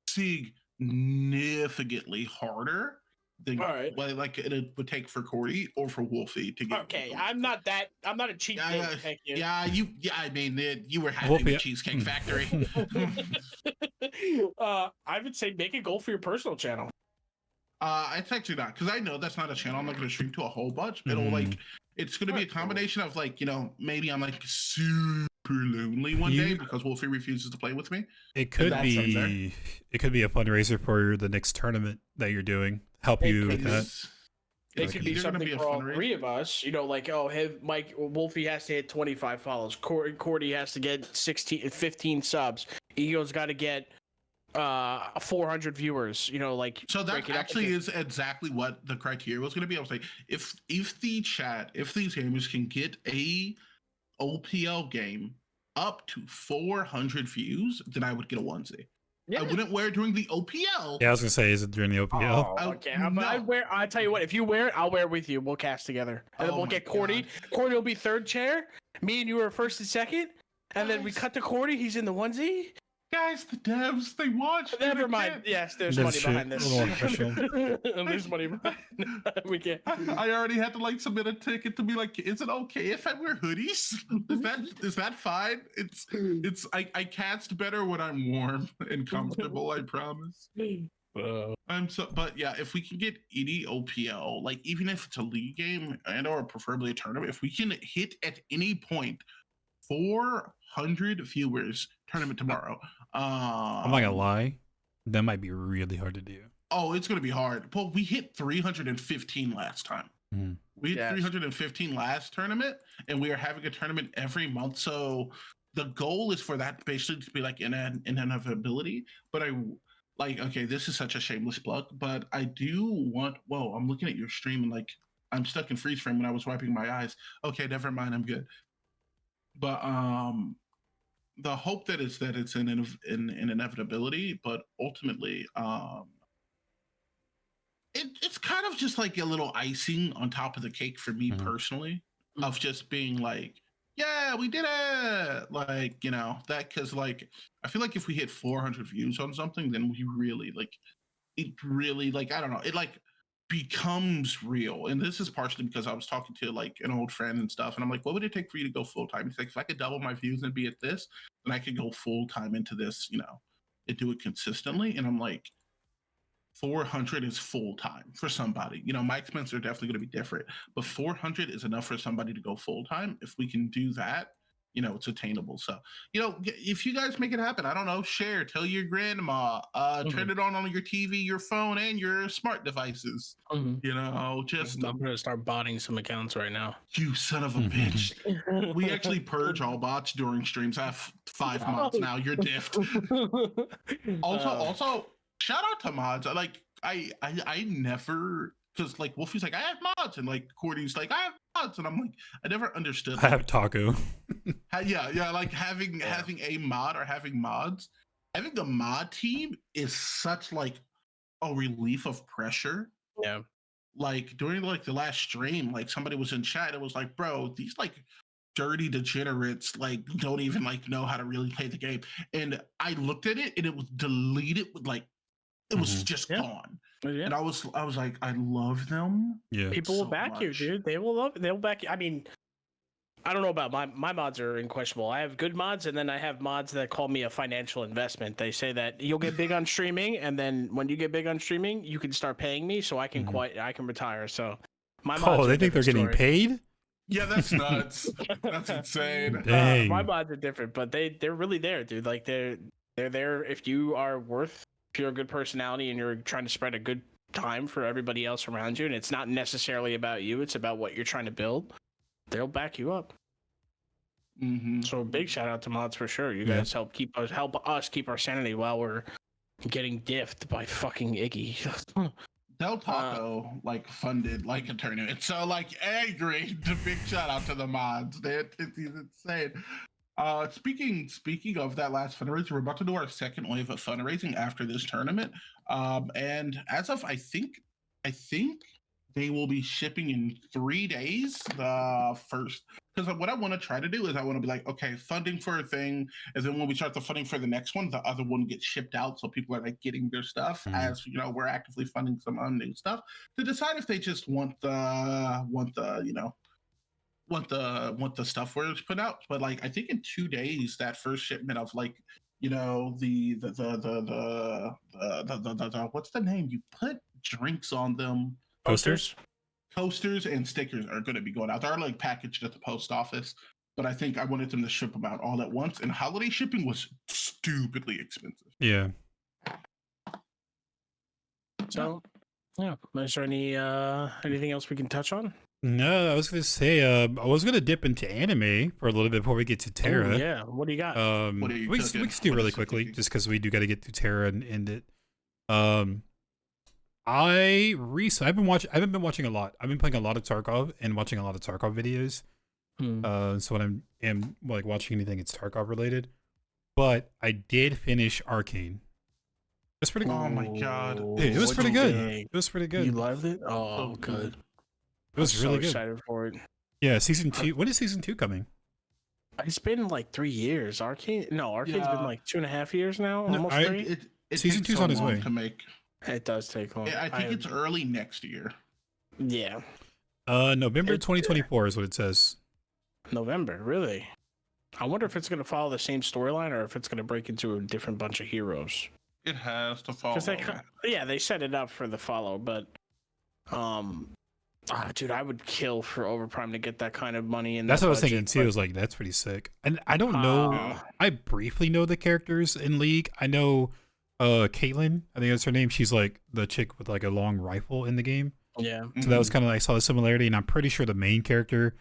significantly harder than like it would take for Cordy or for Wolfie to get. Okay, I'm not a cheap thank you. I mean, you were having the Cheesecake Factory. I would say make a goal for your personal channel. It's actually not, because I know that's not a channel I'm not going to stream to a whole bunch. It'll like, it's going to be a combination of like, you know, maybe I'm like super lonely one day because Wolfie refuses to play with me. It could be a fundraiser for the next tournament that you're doing. Help you with that. It could be something for all 3 of us. You know, like, Mike Wolfie has to hit 25 follows. Cordy has to get 15 subs. Ego's got to get 400 viewers. You know, like so that actually is exactly what the criteria was going to be. I was like, if these gamers can get a OPL game up to 400 views, then I would get a onesie. Yeah. I wouldn't wear it during the OPL. Yeah, I was gonna say, is it during the OPL? Oh, okay. I'll tell you what, if you wear it, I'll wear it with you. We'll cast together. And then we'll get Cordy. Cordy will be third chair. Me and you are first and second. And then we cut to Cordy. He's in the onesie. Guys, the devs, they watch. Never mind. Yes, there's money behind this. There's money behind we can't. I already had to like submit a ticket to be like, is it okay if I wear hoodies? Is that fine? It's I cast better when I'm warm and comfortable, I promise. But yeah, if we can get any OPL, like even if it's a league game and or preferably a tournament, if we can hit at any point 400 viewers tournament tomorrow. I'm not gonna lie, that might be really hard to do. Oh, it's gonna be hard. Well, we hit 315 last time. We hit 315 last tournament, and we are having a tournament every month. So the goal is for that basically to be like an inevitability. But okay, this is such a shameless plug, but I do want. Whoa, I'm looking at your stream and like I'm stuck in freeze frame when I was wiping my eyes. Okay, never mind, I'm good. But the hope that it's an inevitability, but ultimately it's kind of just like a little icing on top of the cake for me personally, of just being like, yeah, we did it, like, you know, that, because like I feel like if we hit 400 views on something, then we really like it, really, like, I don't know, it like becomes real. And this is partially because I was talking to like an old friend and stuff, and I'm like, what would it take for you to go full time? He's like, if I could double my views and be at this, then I could go full time into this, you know, and do it consistently. And I'm like, 400 is full time for somebody. You know, my expenses are definitely going to be different, but 400 is enough for somebody to go full time. If we can do that, you know, it's attainable. So, you know, if you guys make it happen, I don't know, share, tell your grandma, turn it on your TV, your phone, and your smart devices. You know, just I'm gonna start botting some accounts right now. You son of a bitch. We actually purge all bots during streams. I have 5 mods now. You're diffed. Also, shout out to mods. I never, because like Wolfie's like, I have mods, and like Cordy's like, I have mods, and I'm like, I never understood. Like, I have Taco. yeah, like having a mod or having mods. Having a mod team is such like a relief of pressure. Yeah. Like during like the last stream, like somebody was in chat, it was like, bro, these like dirty degenerates like don't even like know how to really play the game. And I looked at it and it was deleted with like it was just gone. Yeah. And I was like, I love them. Yeah. People will back you, dude. They'll back you. I mean, I don't know about my mods are unquestionable. I have good mods, and then I have mods that call me a financial investment. They say that you'll get big on streaming, and then when you get big on streaming, you can start paying me, so I can I can retire. So my mods they think they're getting paid? Yeah, that's nuts. That's insane. My mods are different, but they're really there, dude. Like they're there if you are if you're a good personality and you're trying to spread a good time for everybody else around you, and it's not necessarily about you, it's about what you're trying to build. They'll back you up. So big shout out to mods for sure. You guys help us keep our sanity while we're getting diffed by fucking Iggy. Del Taco like funded like a tournament, so like angry. The big shout out to the mods. It's insane. Speaking of that last fundraiser, we're about to do our second wave of fundraising after this tournament. And as of I think they will be shipping in 3 days. The first, because what I want to try to do is I want to be like, okay, funding for a thing, and then when we start the funding for the next one, the other one gets shipped out, so people are like getting their stuff as you know we're actively funding some new stuff to decide if they just want the stuff we're put out. But like I think in 2 days that first shipment of like, you know, the what's the name, you put drinks on them, Posters and stickers are going to be going out. They're like packaged at the post office, but I think I wanted them to ship them out all at once, and holiday shipping was stupidly expensive. Yeah. So yeah, is there anything else we can touch on? No, I was gonna say, I was gonna dip into anime for a little bit before we get to Oh TERRA. yeah, what do you got? What are you We cooking? can do What really is you quickly, cooking? just because we do got to get through TERRA and end it. Um, I've been watching a lot. I've been playing a lot of Tarkov and watching a lot of Tarkov videos. Hmm. So when am like watching anything, it's Tarkov related. But I did finish Arcane. It's pretty good. Oh my god, Dude, it was it's pretty so good. good. It was pretty You good. loved it? So Oh, good. It I'm was so really good. excited for it. Yeah, season 2. When is season 2 coming? It's been like 3 years. Arcane's been Yeah. like 2.5 years now, No, almost I- 3. It Season takes 2's so on his long way. to make. It does take long. I think it's early next year. Yeah, November It- 2024 is what it says. November, really. I wonder if it's going to follow the same storyline or if it's going to break into a different bunch of heroes. It has to follow. Because they set it up for the follow, but dude, I would kill for Overprime to get that kind of money in. That's that what I was budget, thinking too. but- I was like, that's pretty sick. And I don't know. Yeah. I briefly know the characters in League. I know Caitlyn, I think that's her name. She's like the chick with like a long rifle in the game. Yeah. So that was kind of I saw the similarity, and I'm pretty sure the main character,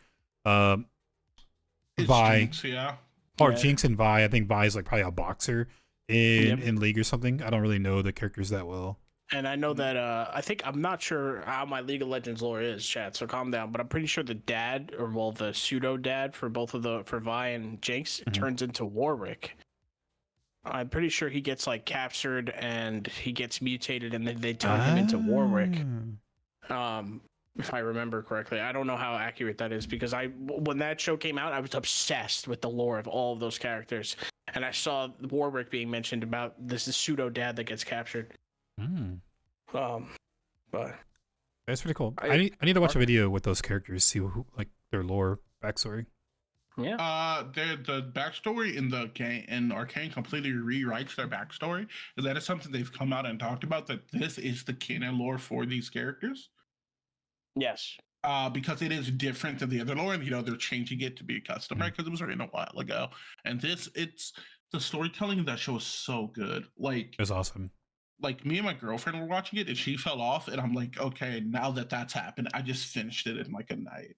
Vi, Jinx, yeah. or Yeah. Jinx and Vi. I think Vi is like probably a boxer in Yep. in League or something. I don't really know the characters that well. And I know that I'm not sure how my League of Legends lore is, chat. So calm down. But I'm pretty sure the dad, or well, the pseudo dad for for Vi and Jinx, Mhm. turns into Warwick. I'm pretty sure he gets like captured and he gets mutated, and then they turn him into Warwick. If I remember correctly, I don't know how accurate that is because when that show came out, I was obsessed with the lore of all of those characters, and I saw Warwick being mentioned about this pseudo dad that gets captured. But That's pretty cool. I- I need to watch a video with those characters, see who like their lore backstory. yeah, The backstory in the game in Arcane completely rewrites their backstory, and that is something they've come out and talked about. That this is the canon lore for these characters. yes, Because it is different than the other lore, and they're changing it to be custom, right? Because it was written a while ago, and it's the storytelling of that show is so good. It was awesome. Like me and my girlfriend were watching it, and she fell off, and I'm like, okay, now that that's happened, I just finished it in like a night.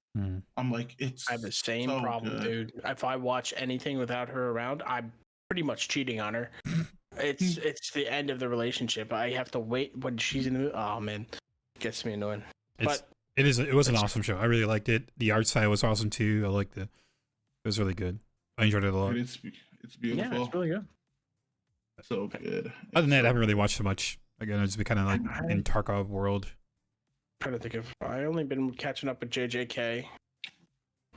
I'm like, it's. I have the same so problem, good. dude. If I watch anything without her around, I'm pretty much cheating on her. It's the end of the relationship. I have to wait when she's in the. Oh man, gets me annoying. It was an it's- awesome show. I really liked it. The art style was awesome too. I liked it. It was really good. I enjoyed it a lot. And it's beautiful. Yeah, it's really good. So good. Other than that, I So haven't really watched so much. Again, I've just been kind of like in Tarkov world. Trying to think of. I only been catching up with JJK.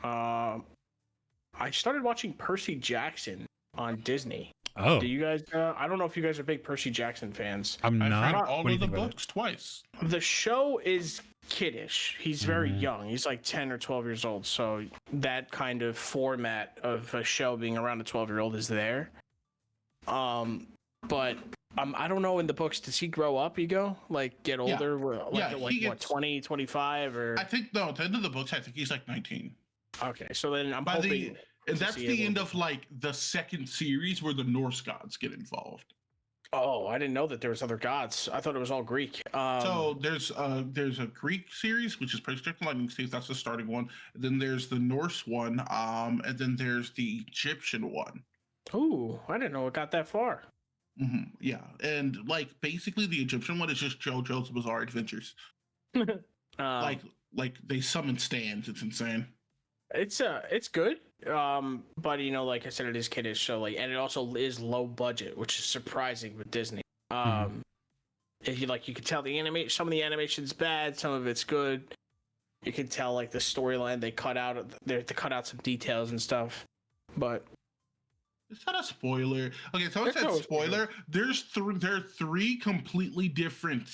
I started watching Percy Jackson on Disney. Oh, Do you guys? I don't know if you guys are big Percy Jackson fans. I'm I've read not. all What do you of the think about it? books twice. The show is kiddish. He's very Mhm. young. He's like 10 or 12 years old. So that kind of format of a show being around a 12-year-old is there. But I don't know in the books, does he grow up, Ego? Like get Yeah. older? Yeah, Like he what, gets- 20, 25 or I think no. At the end of the books, I think he's like 19. okay. So then I'm By hoping the and to that's see the a end little of like the second series where the Norse gods get involved. Oh, I didn't know that there was other gods. I thought it was all Greek. So there's a Greek series which is Percy Jackson Lightning Thief. That's the starting one. And then there's the Norse one. And then there's the Egyptian one. Ooh, I didn't know it got that far. Yeah, and like basically the Egyptian one is just JoJo's Bizarre Adventures. Like they summon stands. It's insane. It's good. But like I said, it is kiddish, so like, and it also is low budget, which is surprising with Disney. If you like, you can tell some of the animation's bad, some of it's good. You can tell like the storyline they cut out some details and stuff. But It's not a spoiler. Okay, so it's There's a no spoiler. There are three completely different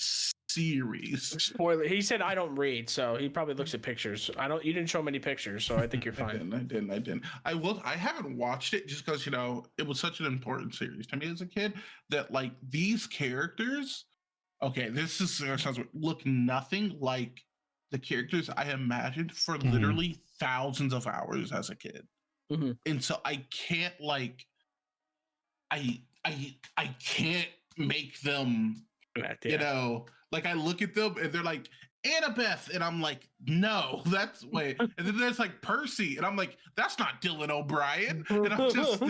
series. spoiler, he said I don't read, so he probably looks at pictures. You didn't show many pictures, so I think you're fine. I didn't. I haven't watched it just because it was such an important series to me as a kid that like these characters. Okay, this sounds look nothing like the characters I imagined for literally thousands of hours as a kid, and so I can't like. I can't make them. Like I look at them and they're like Annabeth, and I'm like, no, that's wait. And then there's like Percy, and I'm like, that's not Dylan O'Brien. And I'm just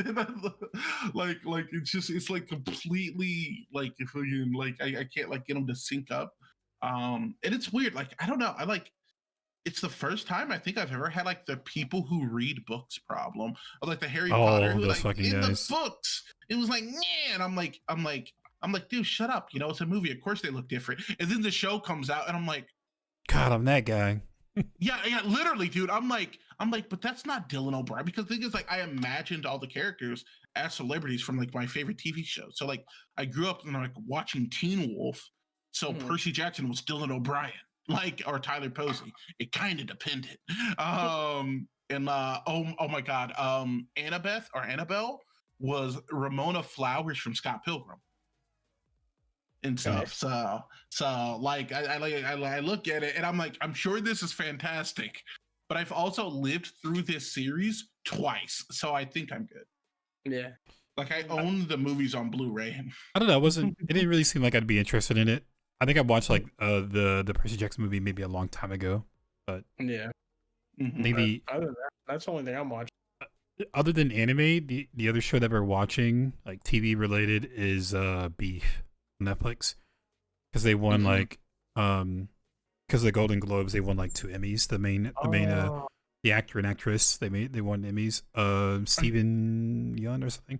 like it's like completely like if you like I can't like get them to sync up. And it's weird. Like I don't know. I like it's the first time I think I've ever had like the people who read books problem of like the Harry Potter who those like fucking in guys. the books it was like, yeah, and I'm like, dude, shut up. You know, it's a movie. Of course they look different. And then the show comes out, and I'm like, God, I'm that guy. yeah, literally, dude. I'm like, but that's not Dylan O'Brien because the thing is, like, I imagined all the characters as celebrities from like my favorite TV show. So like, I grew up and like watching Teen Wolf. So Percy Jackson was Dylan O'Brien, like, or Tyler Posey. It kind of depended. Oh my God, Annabeth or Annabelle was Ramona Flowers from Scott Pilgrim and stuff. So like I look at it and I'm like, I'm sure this is fantastic, but I've also lived through this series twice, so I think I'm good. Yeah. Like I own the movies on Blu-ray. I don't know. It didn't really seem like I'd be interested in it. I think I watched like the Percy Jackson movie maybe a long time ago, but yeah, maybe other than that, that's the only thing I'm watching. Other than anime, the other show that we're watching, like TV related, is Beef on Netflix, because they won like because the Golden Globes, they won like 2 Emmys. The actor and actress they won Emmys. Stephen Yeun or something.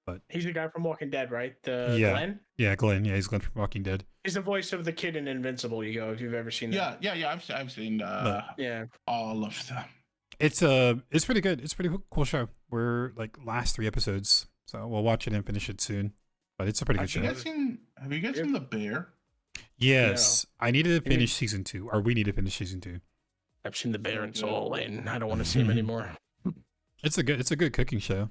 But he's the guy from Walking Dead, right? Glenn? Yeah, Glenn. Yeah, he's Glenn from Walking Dead. He's the voice of the kid in Invincible. You go if you've ever seen that. Yeah. I've seen all of them. It's pretty good. It's a pretty cool show. We're like last 3 episodes, so we'll watch it and finish it soon. But it's a pretty good show. Have you guys seen The Bear? Yes, I need to finish season 2, or we need to finish season 2. I've seen The Bear and Soul, and I don't want to see him anymore. It's a good cooking show.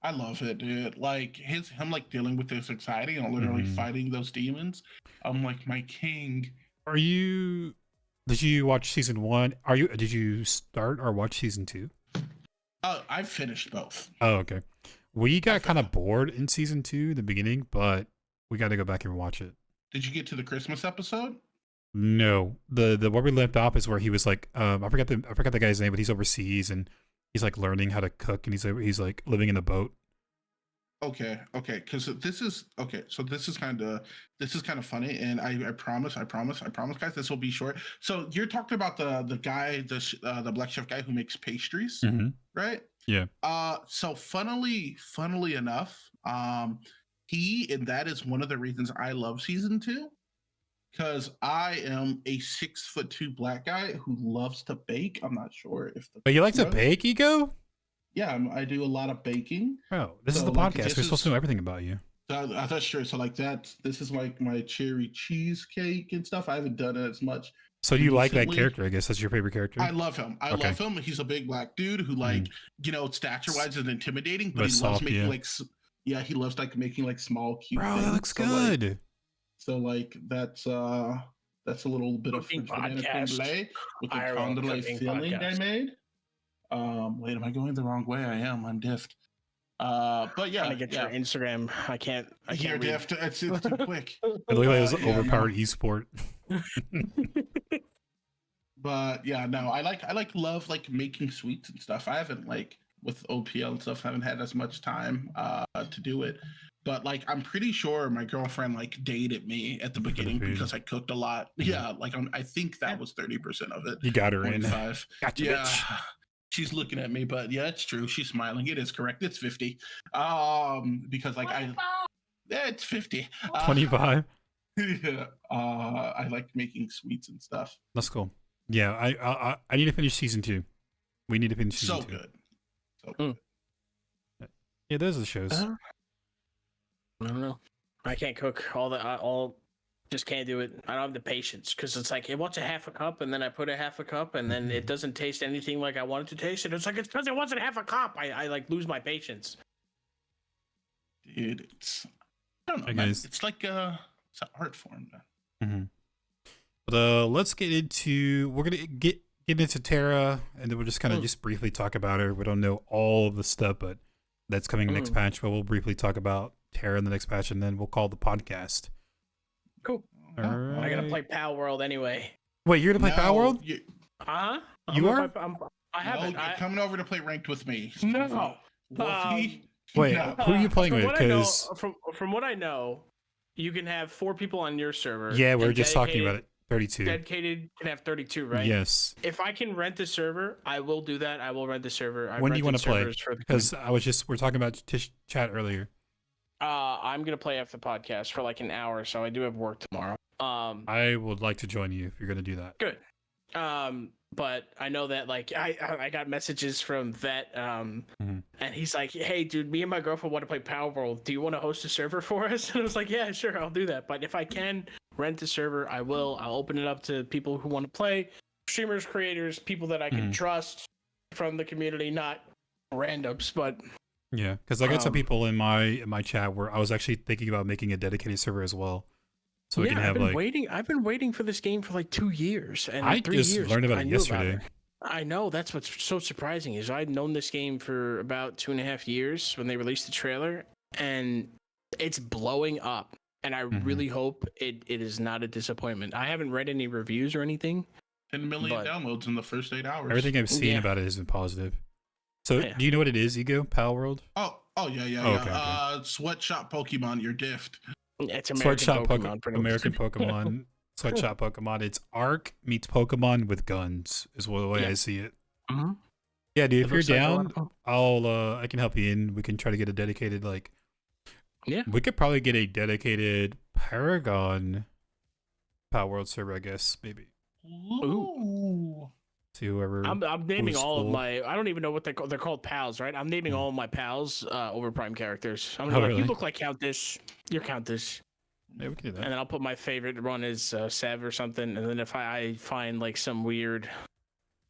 I love it, dude. Like him like dealing with his anxiety and literally fighting those demons. I'm like, my king. Did you watch season 1? Did you start or watch season 2? I've finished both. Oh, okay. We got kind of bored in season 2, the beginning, but we got to go back and watch it. Did you get to the Christmas episode? No. The where we left off is where he was like, I forgot the guy's name, but he's overseas and he's like learning how to cook, and he's like living in a boat. Okay, because this is okay. So this is kind of funny, and I promise, guys, this will be short. So you're talking about the guy, the black chef guy who makes pastries, right? Yeah. So funnily enough, and that is one of the reasons I love season 2, because I am a 6'2" black guy who loves to bake. I'm not sure if but you like to bake, Ego? Yeah, I do a lot of baking. Oh, this is the podcast. We're supposed to know everything about you. That's true. So like this is like my cherry cheesecake and stuff. I haven't done it as much. So you like that character? I guess that's your favorite character. I love him. I love him. He's a big black dude who like stature wise is intimidating, but he loves making he loves like making like small cute things. That looks good. So like that's a little bit of French banana creme brulee with the condole filling I made. Wait, am I going the wrong way? I am. I'm diffed. But yeah, trying to get your Instagram. I can't. You're diffed. It's too quick. It looked like it was overpowered esport. But yeah, no, I love like making sweets and stuff. I haven't like with OPL and stuff. Haven't had as much time to do it. But like, I'm pretty sure my girlfriend like dated me at the beginning because I cooked a lot. Yeah, like I think that was 30% of it. You got her 25. in. Gotcha, yeah. Bitch. She's looking at me, but yeah, it's true. She's smiling. It is correct. It's 50. Because like 25. It's 50. 25. Yeah. I like making sweets and stuff. That's cool. Yeah, I need to finish season 2. We need to finish season 2. So good. So good. Yeah, those are the shows. I don't know. I can't cook just can't do it. I don't have the patience because it's like it wants a half a cup, and then I put a half a cup, and then it doesn't taste anything like I want it to taste. And it's like it's because it wasn't half a cup. I like lose my patience. Dude, I don't know. Man. It's like it's an art form, man. But let's get into we're gonna get into TERRA, and then we'll just kind of just briefly talk about it. We don't know all of the stuff, but that's coming next patch. But we'll briefly talk about TERRA in the next patch, and then we'll call the podcast. Cool. Right. I gotta play Pal World anyway. Wait, you're gonna play Power World? You are? I haven't. No, you're coming over to play ranked with me. No. Wolfie. Wait, No. who are you playing with? Because from what I know, you can have 4 people on your server. Yeah, we were just talking about it. 32. Dedicated can have 32, right? Yes. If I can rent the server, I will do that. I will rent the server. When do you want to play? Because we're talking about chat earlier. I'm gonna play after the podcast for like an hour, so I do have work tomorrow. I would like to join you if you're gonna do that. Good. But I know that like I got messages from Vet, and he's like, "Hey, dude, me and my girlfriend want to play Power World. Do you want to host a server for us?" And I was like, "Yeah, sure, I'll do that. But if I can rent a server, I will. I'll open it up to people who want to play, streamers, creators, people that I can trust from the community, not randoms." But yeah, because I got some people in my chat where I was actually thinking about making a dedicated server as well. So we can have I've been waiting for this game for like 2 years, and I 3 just years, learned about it yesterday. I know, that's what's so surprising is I'd known this game for about 2.5 years when they released the trailer, and it's blowing up. And I really hope it is not a disappointment. I haven't read any reviews or anything. 10 million downloads in the first 8 hours. Everything I've seen about it has been positive. So do you know what it is, Ego? Power World? Oh yeah. Okay. Sweatshop Pokemon, you're diffed. It's American Pokemon. American Pokemon. Sweatshop Pokemon. It's Arc meets Pokemon with guns, is the way I see it. Yeah, dude. If you're down, I can help you in. We can try to get a dedicated we could probably get a dedicated Paragon Power World server, I guess, maybe. Ooh. See whoever. I'm naming all of my. I don't even know what they're called pals, right? I'm naming all of my pals over Prime characters. I'm like, you look like Countess. You're Countess. Yeah, we can do that. And then I'll put my favorite one as Sev or something. And then if I find like some weird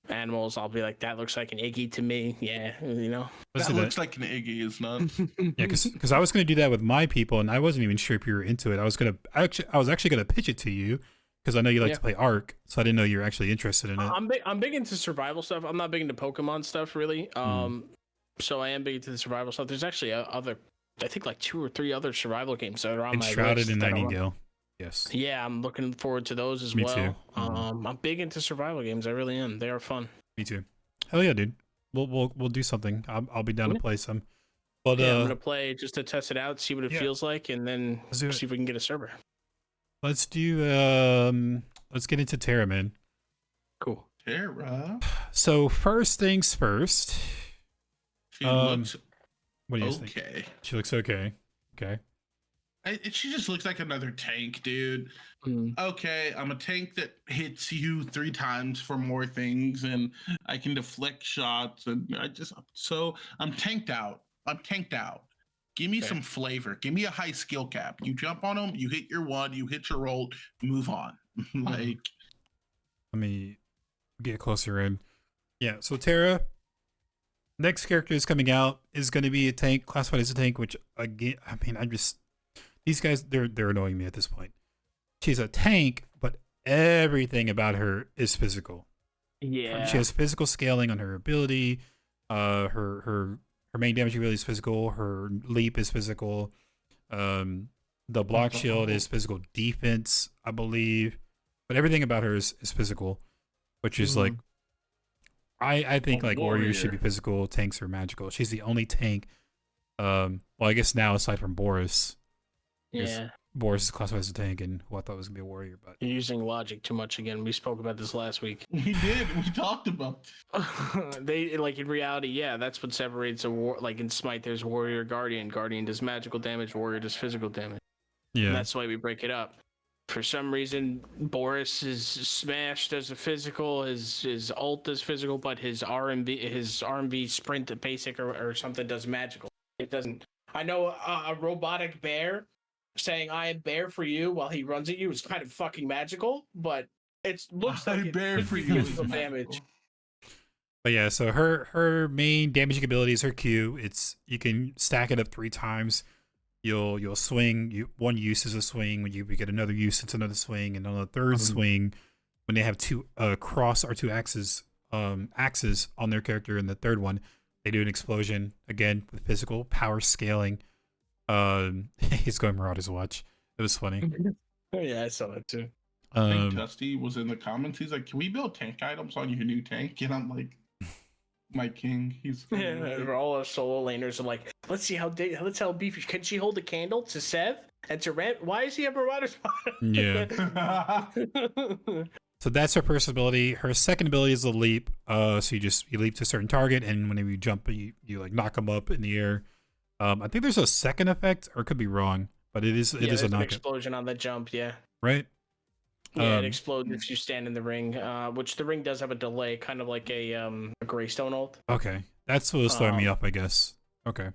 animals, I'll be like, that looks like an Iggy to me. Yeah, you know. That looks like an Iggy, is not. Yeah, because I was gonna do that with my people, and I wasn't even sure if you were into it. I was actually gonna pitch it to you. Because I know you like to play Arc, so I didn't know you were actually interested in it. I'm big into survival stuff. I'm not big into Pokemon stuff, really. So I am big into the survival stuff. There's actually I think like 2 or 3 other survival games that are on my list. Shrouded in Nightingale. Yes. Yeah, I'm looking forward to those as well. Me too. I'm big into survival games. I really am. They are fun. Me too. Hell yeah, dude. We'll do something. I'll be down to play some. But I'm gonna play just to test it out, see what it feels like, and then see if we can get a server. Let's do let's get into TERRA, man. Cool. TERRA. So first things first. She looks what do you think? She looks okay. Okay. She just looks like another tank, dude. Okay, I'm a tank that hits you 3 times for more things, and I can deflect shots, and I'm tanked out. Give me some flavor. Give me a high skill cap. You jump on them, you hit your 1, you hit your roll, move on. Let me get closer in. Yeah, so TERRA, next character is coming out is going to be a tank, classified as a tank, which again, I mean, these guys, they're annoying me at this point. She's a tank, but everything about her is physical. Yeah. She has physical scaling on her ability. Her main damage ability is physical. Her leap is physical. The block shield is physical defense, I believe. But everything about her is physical, which is like, I think like warriors should be physical. Tanks are magical. She's the only tank. Well, I guess now aside from Boris. Yeah. Boris is classified as a tank, and who I thought was gonna be a warrior, but you're using logic too much again. We spoke about this last week. We did. We talked about. They like in reality, yeah. That's what separates a war. Like in Smite, there's warrior, guardian. Guardian does magical damage. Warrior does physical damage. Yeah. And that's why we break it up. For some reason, Boris is smash does a physical. His ult does physical, but his RMV sprint basic or something does magical. It doesn't. I know a robotic bear saying "I am bear for you" while he runs at you is kind of fucking magical, but it looks like bear for you physical damage. But yeah, so her main damaging ability is her Q. You can stack it up 3 times. You'll swing. One use is a swing. When you get another use, it's another swing, and on the third swing, when they have 2 cross or 2 axes on their character, in the third one, they do an explosion again with physical power scaling. He's going Marauder's watch. It was funny. Oh yeah, I saw that too. I think Dusty was in the comments. He's like, "Can we build tank items on your new tank?" And I'm like, "My king, he's yeah." All our solo laners are like, "Let's see how beefy can she hold a candle to Sev and to Rent? Why is he a marauder spot?" Yeah. So that's her first ability. Her second ability is the leap. So you leap to a certain target, and whenever you jump, you like knock them up in the air. I think there's a second effect, or it could be wrong, but it is a knock. Explosion on the jump, yeah. Right. Yeah, it explodes if you stand in the ring, which the ring does have a delay, kind of like a Greystone ult. Okay, that's what was throwing me up, I guess. Okay.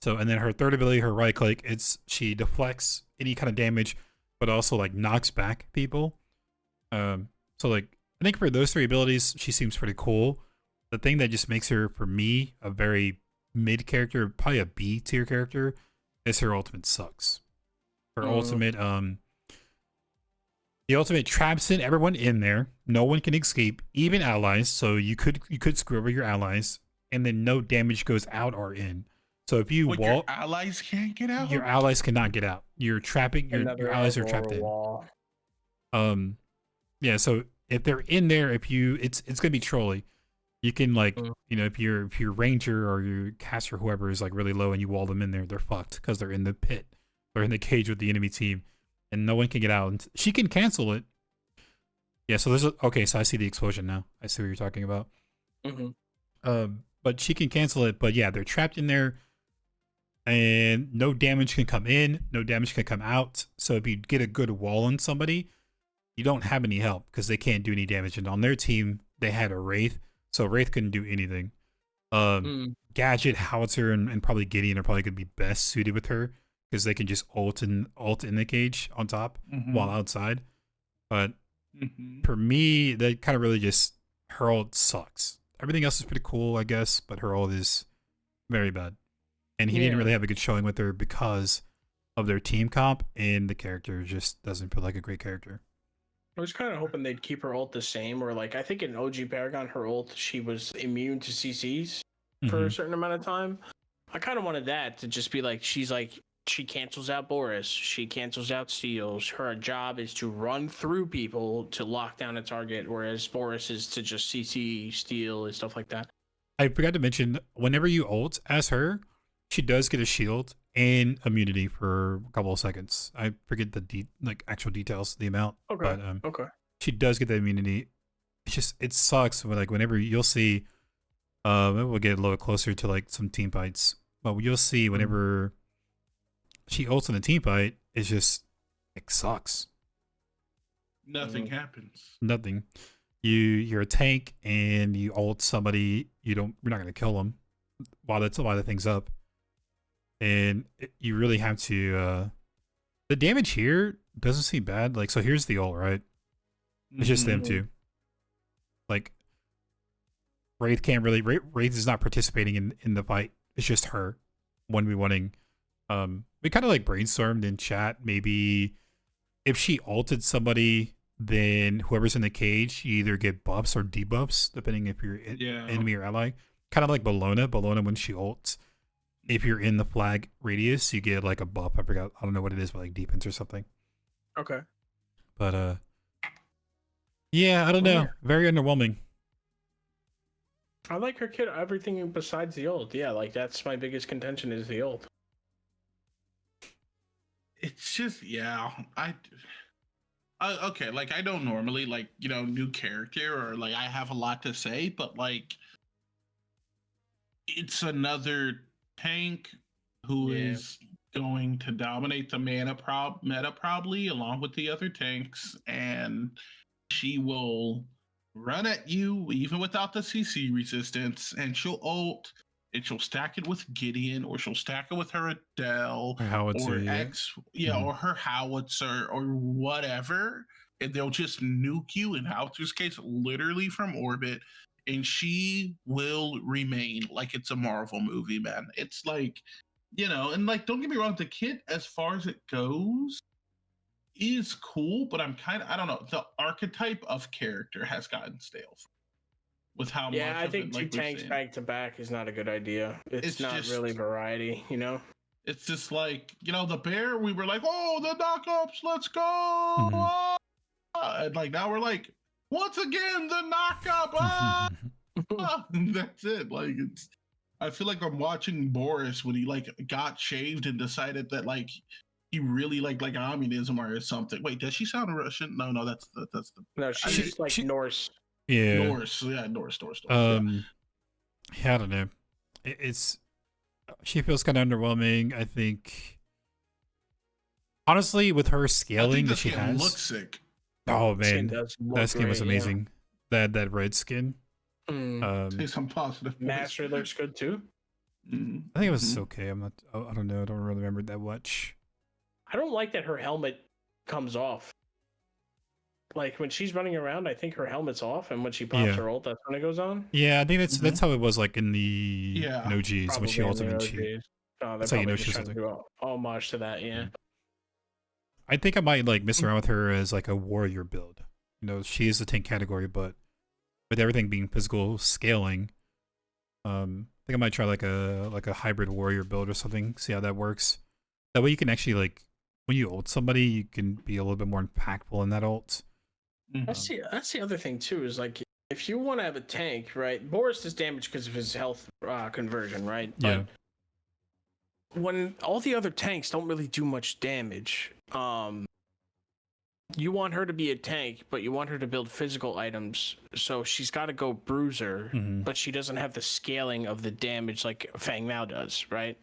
So, and then her third ability, her right click, she deflects any kind of damage, but also like knocks back people. So like I think for those three abilities, she seems pretty cool. The thing that just makes her, for me, a very mid character, probably a B tier character, is her ultimate sucks. Her ultimate, the ultimate traps in everyone in there. No one can escape, even allies. So you could screw over your allies, and then no damage goes out or in. So if you your allies can't get out, your allies cannot get out. You're trapping your allies are trapped in. Yeah. So if they're in there, it's gonna be trolly. You can like if your ranger or your caster, whoever is like really low, and you wall them in there, they're fucked because they're in the pit. They're in the cage with the enemy team, and no one can get out. And she can cancel it. Yeah. So okay. So I see the explosion now. I see what you're talking about. But she can cancel it. But yeah, they're trapped in there. And no damage can come in, no damage can come out. So if you get a good wall on somebody, you don't have any help because they can't do any damage. And on their team, they had a Wraith, so Wraith couldn't do anything. Gadget, Howitzer, and probably Gideon are probably going to be best suited with her because they can just ult in the cage on top while outside. But for me, that kind of really just, her ult sucks. Everything else is pretty cool, I guess, but her ult is very bad. And he didn't really have a good showing with her because of their team comp, and the character just doesn't feel like a great character. I was kind of hoping they'd keep her ult the same, or like I think in OG Paragon, her ult, she was immune to CCs for a certain amount of time. I kind of wanted that to just be like, she cancels out Boris, she cancels out steals. Her job is to run through people to lock down a target, whereas Boris is to just CC, steal, and stuff like that. I forgot to mention, whenever you ult as her, she does get a shield and immunity for a couple of seconds. I forget the actual details, the amount. Okay. But, she does get the immunity. It sucks when whenever you'll see, maybe we'll get a little closer to like some team fights, but you'll see whenever she ults in a team fight, it sucks. Nothing happens. Nothing. You're a tank and you ult somebody. You're not gonna kill them while the thing's up. And you really have to, the damage here doesn't seem bad. Like, so here's the ult, right? It's just them two. Like, Wraith can't really, Wraith is not participating in the fight. It's just her 1v1ing. We kind of like brainstormed in chat. Maybe if she ulted somebody, then whoever's in the cage, you either get buffs or debuffs, depending if you're enemy or ally. Kind of like Bologna. Bologna, when she ults, if you're in the flag radius, you get like a buff. I don't know what it is, but like defense or something. Okay. But yeah, I don't know. Very underwhelming. I like her kit, everything besides the ult. Yeah, like that's my biggest contention is the ult. It's just okay, like I don't normally like, new character or like I have a lot to say, but like it's another tank who is going to dominate the meta probably along with the other tanks, and she will run at you even without the CC resistance, and she'll ult and she'll stack it with Gideon, or she'll stack it with her Adele, or or her Howitzer or whatever, and they'll just nuke you, in Howitzer's case literally from orbit, and she will remain like it's a Marvel movie, man. It's like, and like, don't get me wrong, the kit as far as it goes is cool, but I don't know, the archetype of character has gotten stale with how much I think two tanks back to back is not a good idea. It's not just really variety, It's just like, the bear, we were like, oh, the knockups, let's go. And like now we're like, once again the knockup. That's it. Like it's. I feel like I'm watching Boris when he like got shaved and decided that like he really like communism or something. Wait, does she sound Russian? No, that's the. No, she's like Norse. Yeah. Norse. Yeah, Norse. Yeah, I don't know. It's she feels kind of underwhelming. I think honestly, with her scaling that she has, looks sick. Oh man, that skin was great, amazing. Yeah. That red skin. Say some positive. Mastery looks good too. I think it was okay. I don't know. I don't really remember that much. I don't like that her helmet comes off. Like when she's running around, I think her helmet's off, and when she pops her ult, that's when it goes on. Yeah, I think that's how it was like in the OGs when she ulted and she. That's how you know she's like homage to that. Yeah. I think I might like mess around with her as like a warrior build. You know, she is the tank category, but with everything being physical scaling, I think I might try like a hybrid warrior build or something. See how that works. That way you can actually like when you ult somebody, you can be a little bit more impactful in that ult. That's the other thing too. Is like if you want to have a tank, right? Boris does damage because of his health conversion, right? But when all the other tanks don't really do much damage, you want her to be a tank, but you want her to build physical items. So she's got to go bruiser, but she doesn't have the scaling of the damage like Fang Mao does, right?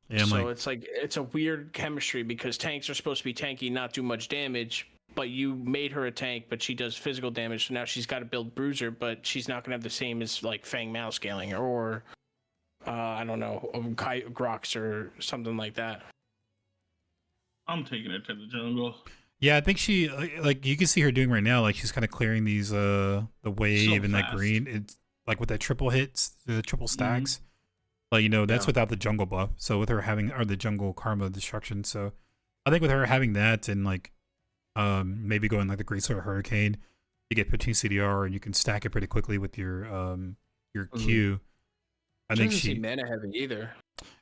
Yeah, so it's a weird chemistry because tanks are supposed to be tanky, not do much damage. But you made her a tank, but she does physical damage. So now she's got to build bruiser, but she's not gonna have the same as like Fang Mao scaling or I don't know, Grox or something like that. I'm taking it to the jungle. Yeah, I think she like you can see her doing right now. Like she's kind of clearing these the wave and that green. It's like with that triple hits, the triple stacks. Like that's without the jungle buff. So with her having the jungle karma destruction. So I think with her having that and like maybe going like the Great Sword Hurricane, you get 15 CDR and you can stack it pretty quickly with your Q. I think she mana heavy either.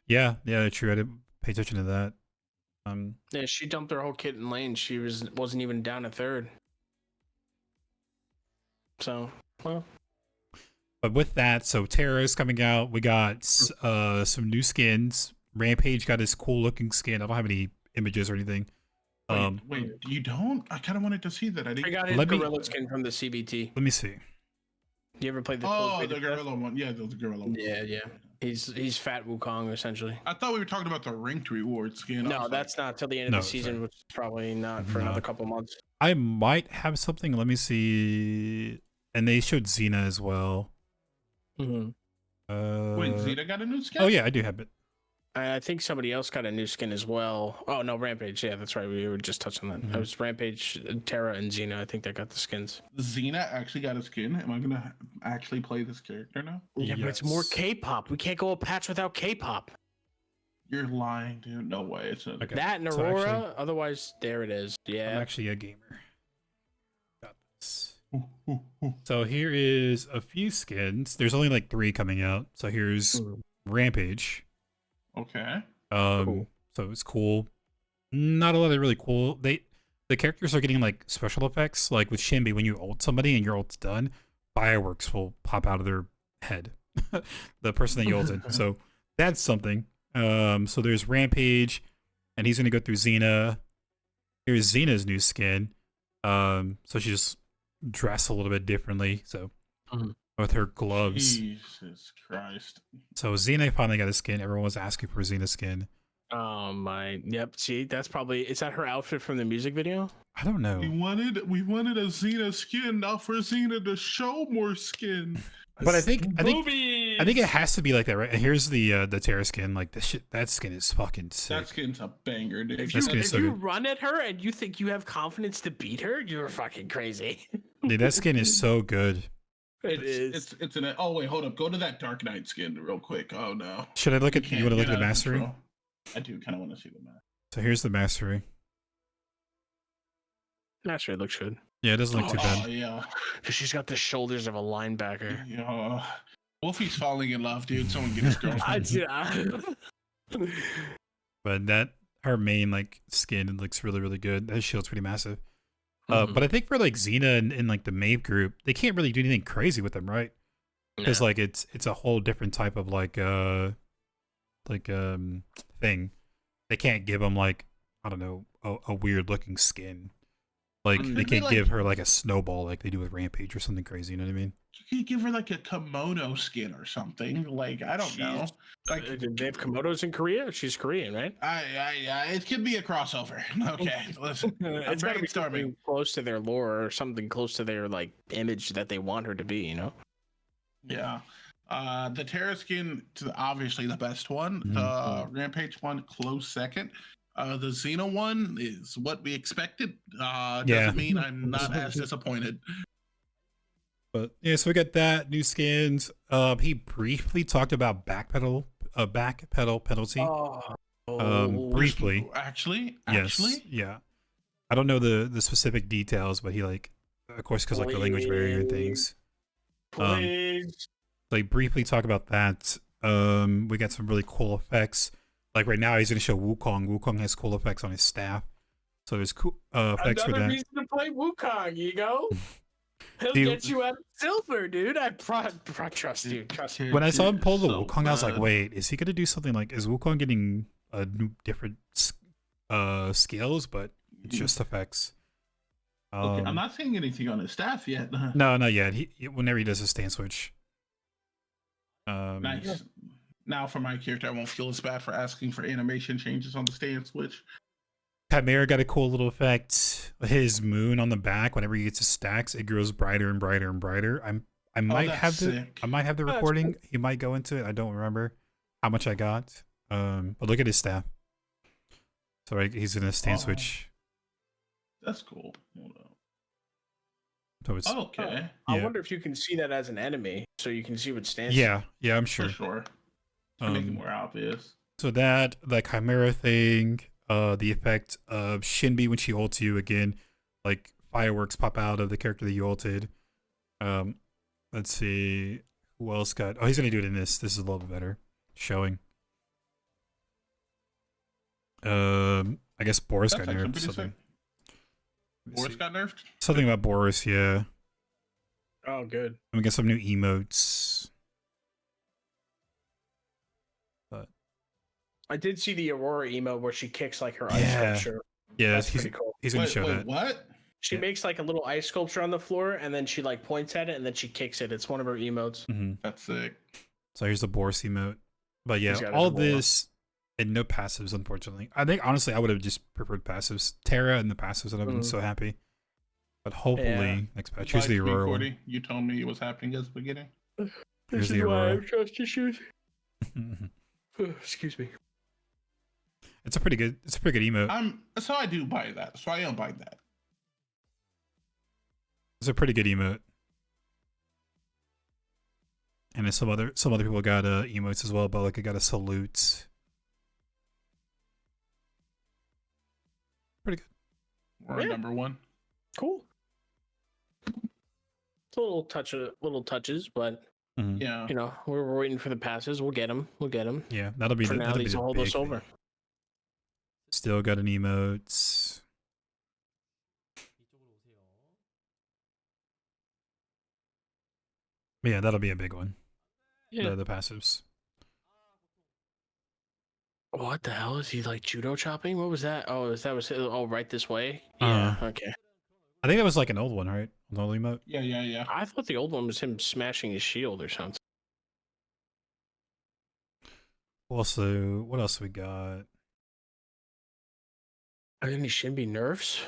Yeah, true. I didn't pay attention to that. Yeah, she dumped her whole kit in lane. She wasn't even down a third. So, well. But with that, so TERRA is coming out. We got some new skins. Rampage got his cool looking skin. I don't have any images or anything. Wait, you don't? I kind of wanted to see that. I got his gorilla skin from the CBT. Let me see. You ever played the the gorilla one? Yeah, the gorilla one. Yeah. He's Fat Wukong essentially. I thought we were talking about the ranked reward skin. No, that's not till the end of the season, which is probably not for another couple months. I might have something. Let me see. And they showed Xena as well. Wait, Xena got a new skin? Oh yeah, I do have it. I think somebody else got a new skin as well. Oh no, Rampage. Yeah, that's right. We were just touching on that. It was Rampage, TERRA, and Xena. I think that got the skins. Xena actually got a skin. Am I gonna actually play this character now? Yeah, but it's more K-pop. We can't go a patch without K-pop. You're lying, dude. No way. It's a... Okay. That and Aurora. So actually, otherwise, there it is. Yeah. I'm actually a gamer. Got this. So here is a few skins. There's only like 3 coming out. So here's Rampage. Okay. Cool. So it's cool. Not a lot of really cool. The characters are getting like special effects. Like with Shinbi, when you ult somebody and your ult's done, fireworks will pop out of their head. The person that you ulted. So that's something. So there's Rampage, and he's gonna go through Xena. Here's Xena's new skin. So she's dressed a little bit differently. So with her gloves. Jesus Christ. So Xena finally got a skin. Everyone was asking for Xena's skin. Oh my! Yep. See, that's probably is that her outfit from the music video? I don't know. We wanted a Xena skin, now for Xena to show more skin. But I think it has to be like that, right? Here's the TERRA skin. Like that skin is fucking sick. That skin's a banger, dude. If you run at her and you think you have confidence to beat her, you're fucking crazy. Dude, that skin is so good. It's an. Oh wait, hold up. Go to that Dark Knight skin real quick. Oh no. Should I look at? You want to look at the mastery? I do kind of want to see the mastery. So here's the mastery. Mastery looks good. Yeah, it doesn't look too bad. Yeah. She's got the shoulders of a linebacker. Yeah. Wolfie's falling in love, dude. Someone get his girlfriend. But her main like skin looks really, really good. That shield's pretty massive. But I think for like Xena and like the Maeve group, they can't really do anything crazy with them, right? Because like it's a whole different type of thing. They can't give them like, I don't know, a weird looking skin. Like they can't give her like a snowball like they do with Rampage or something crazy. You know what I mean? You could give her like a kimono skin or something. Like I don't know. Like they have kimonos in Korea. She's Korean, right? It could be a crossover. Okay, listen. It's got to be something close to their lore or something close to their like image that they want her to be. You know? Yeah. The TERRA skin, obviously the best one. The Rampage one, close second. The Xena one is what we expected. Doesn't mean I'm not as disappointed. But yeah, so we got that new skins. He briefly talked about backpedal penalty. Briefly, actually, yeah. I don't know the specific details, but he like, of course, because like the language barrier and things. Like briefly talk about that. We got some really cool effects. Like right now, he's gonna show Wukong. Wukong has cool effects on his staff, so there's cool effects for that. Another reason to play Wukong, you go. He'll get you out of silver, dude. I trust you. Trust me. When I saw him pull the Wukong, I was like, wait, is he gonna do something like? Is Wukong getting different skills? But it's just effects. Okay, I'm not seeing anything on his staff yet. No, not yet. Whenever he does a stance switch. Nice. Now for my character, I won't feel as bad for asking for animation changes on the stance switch. Chimera got a cool little effect. His moon on the back, whenever he gets his stacks, it grows brighter and brighter and brighter. I might have the recording. He might go into it. I don't remember how much I got. But look at his staff. So right, he's in a stance switch. That's cool. Hold on. So it's okay. I wonder if you can see that as an enemy, so you can see what stance. Yeah, I'm sure. For sure. To make it more obvious. So that the Chimera thing, the effect of Shinbi when she ults you again, like fireworks pop out of the character that you ulted. Let's see who else got. Oh, he's gonna do it in this. This is a little bit better showing. I guess Boris got nerfed. Something. Boris got nerfed? Something about Boris, yeah. Oh, good. And we got some new emotes. But I did see the Aurora emote where she kicks like her ice sculpture. Yeah, that's pretty cool. He's gonna show that. What? She makes like a little ice sculpture on the floor, and then she like points at it, and then she kicks it. It's one of her emotes. That's sick. So here's the Boris emote. But yeah, all this and no passives, unfortunately. I think honestly, I would have just preferred passives. TERRA and the passives, and I've been so happy. But hopefully, next patch. Here's the Aurora one. You told me it was happening at the beginning. Here's the Aurora. Trust issues. Excuse me. It's a pretty good emote. So I do buy that. So I am buying that. It's a pretty good emote. And then some other people got emotes as well, but like I got a salute. Pretty good. We're number one. Cool. It's a little touches, but yeah, you know, we're waiting for the passes. We'll get them. Yeah, that'll be for now. These will hold us over. Still got an emotes. Yeah, that'll be a big one. Yeah, the passives. What the hell is he like judo chopping? What was that? Oh, right this way. Okay. I think that was like an old one, right? An old emote. Yeah. I thought the old one was him smashing his shield or something. Also, what else we got? Are there any Shinbi nerfs?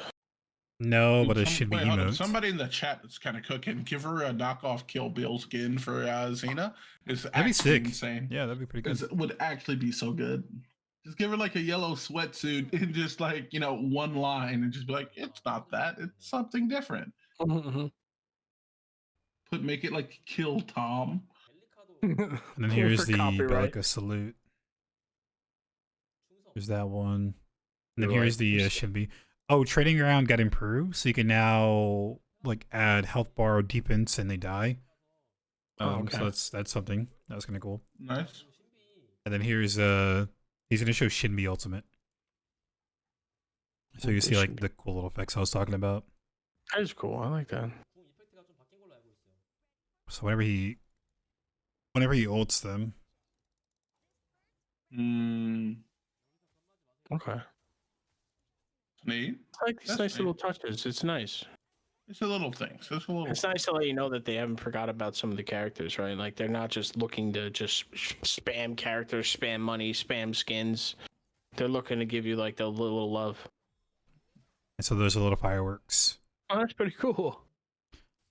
No, but it should be emotes. Somebody in the chat that's kind of cooking. Give her a knockoff Kill Bill skin for Xena. That'd be sick. Insane. Yeah, that'd be pretty good. It would actually be so good. Just give her like a yellow sweatsuit and just like, one line and just be like, it's not that. It's something different. Make it like Kill Tom. And then here's the Bellica salute. Here's that one. And then here's the Shinbi. Oh, Trading Ground got improved, so you can now like add health bar defense and they die. So that's something. That was kind of cool. Nice. And then here's he's gonna show Shinbi Ultimate. So you see like the cool little effects I was talking about. That's cool. I like that. So whenever he ults them. Okay. Neat. I like these nice little touches. It's nice. It's a little thing. It's nice to let you know that they haven't forgot about some of the characters, right? Like they're not just looking to just spam characters, spam money, spam skins. They're looking to give you like the little love. And so those are little fireworks. Oh, that's pretty cool.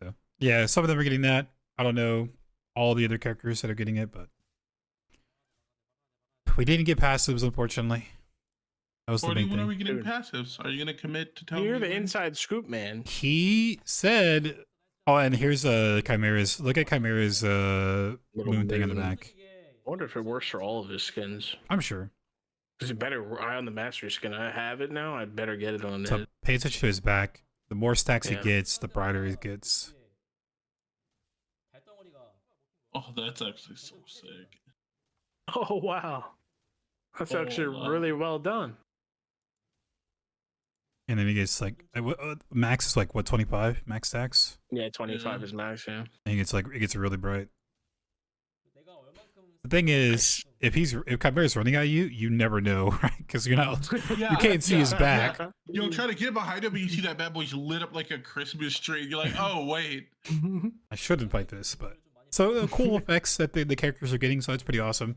So, yeah, some of them are getting that. I don't know all the other characters that are getting it, but we didn't get passives, unfortunately. That was the main when thing. are we getting passives? Are you gonna commit to tell me? You're the inside scoop, man. He said, "Oh, and here's Chimera's. Look at Chimera's moon thing on the back. I wonder if it works for all of his skins. I'm sure. Is it better eye on the master skin? I have it now. I'd better get it on So it. pay attention to his back. The more stacks he gets, the brighter he gets. Oh, that's actually so sick. Oh wow, that's actually really well done. And then he gets like max is like what 25 max stacks. Yeah, 25 is max. Yeah. And it gets really bright. The thing is, if Chimera's running at you, you never know, right? Because you can't see his back. Yeah. You'll try to get behind him, but you see that bad boy's lit up like a Christmas tree. You're like, oh wait. I shouldn't fight this, but so cool effects that the characters are getting, so it's pretty awesome.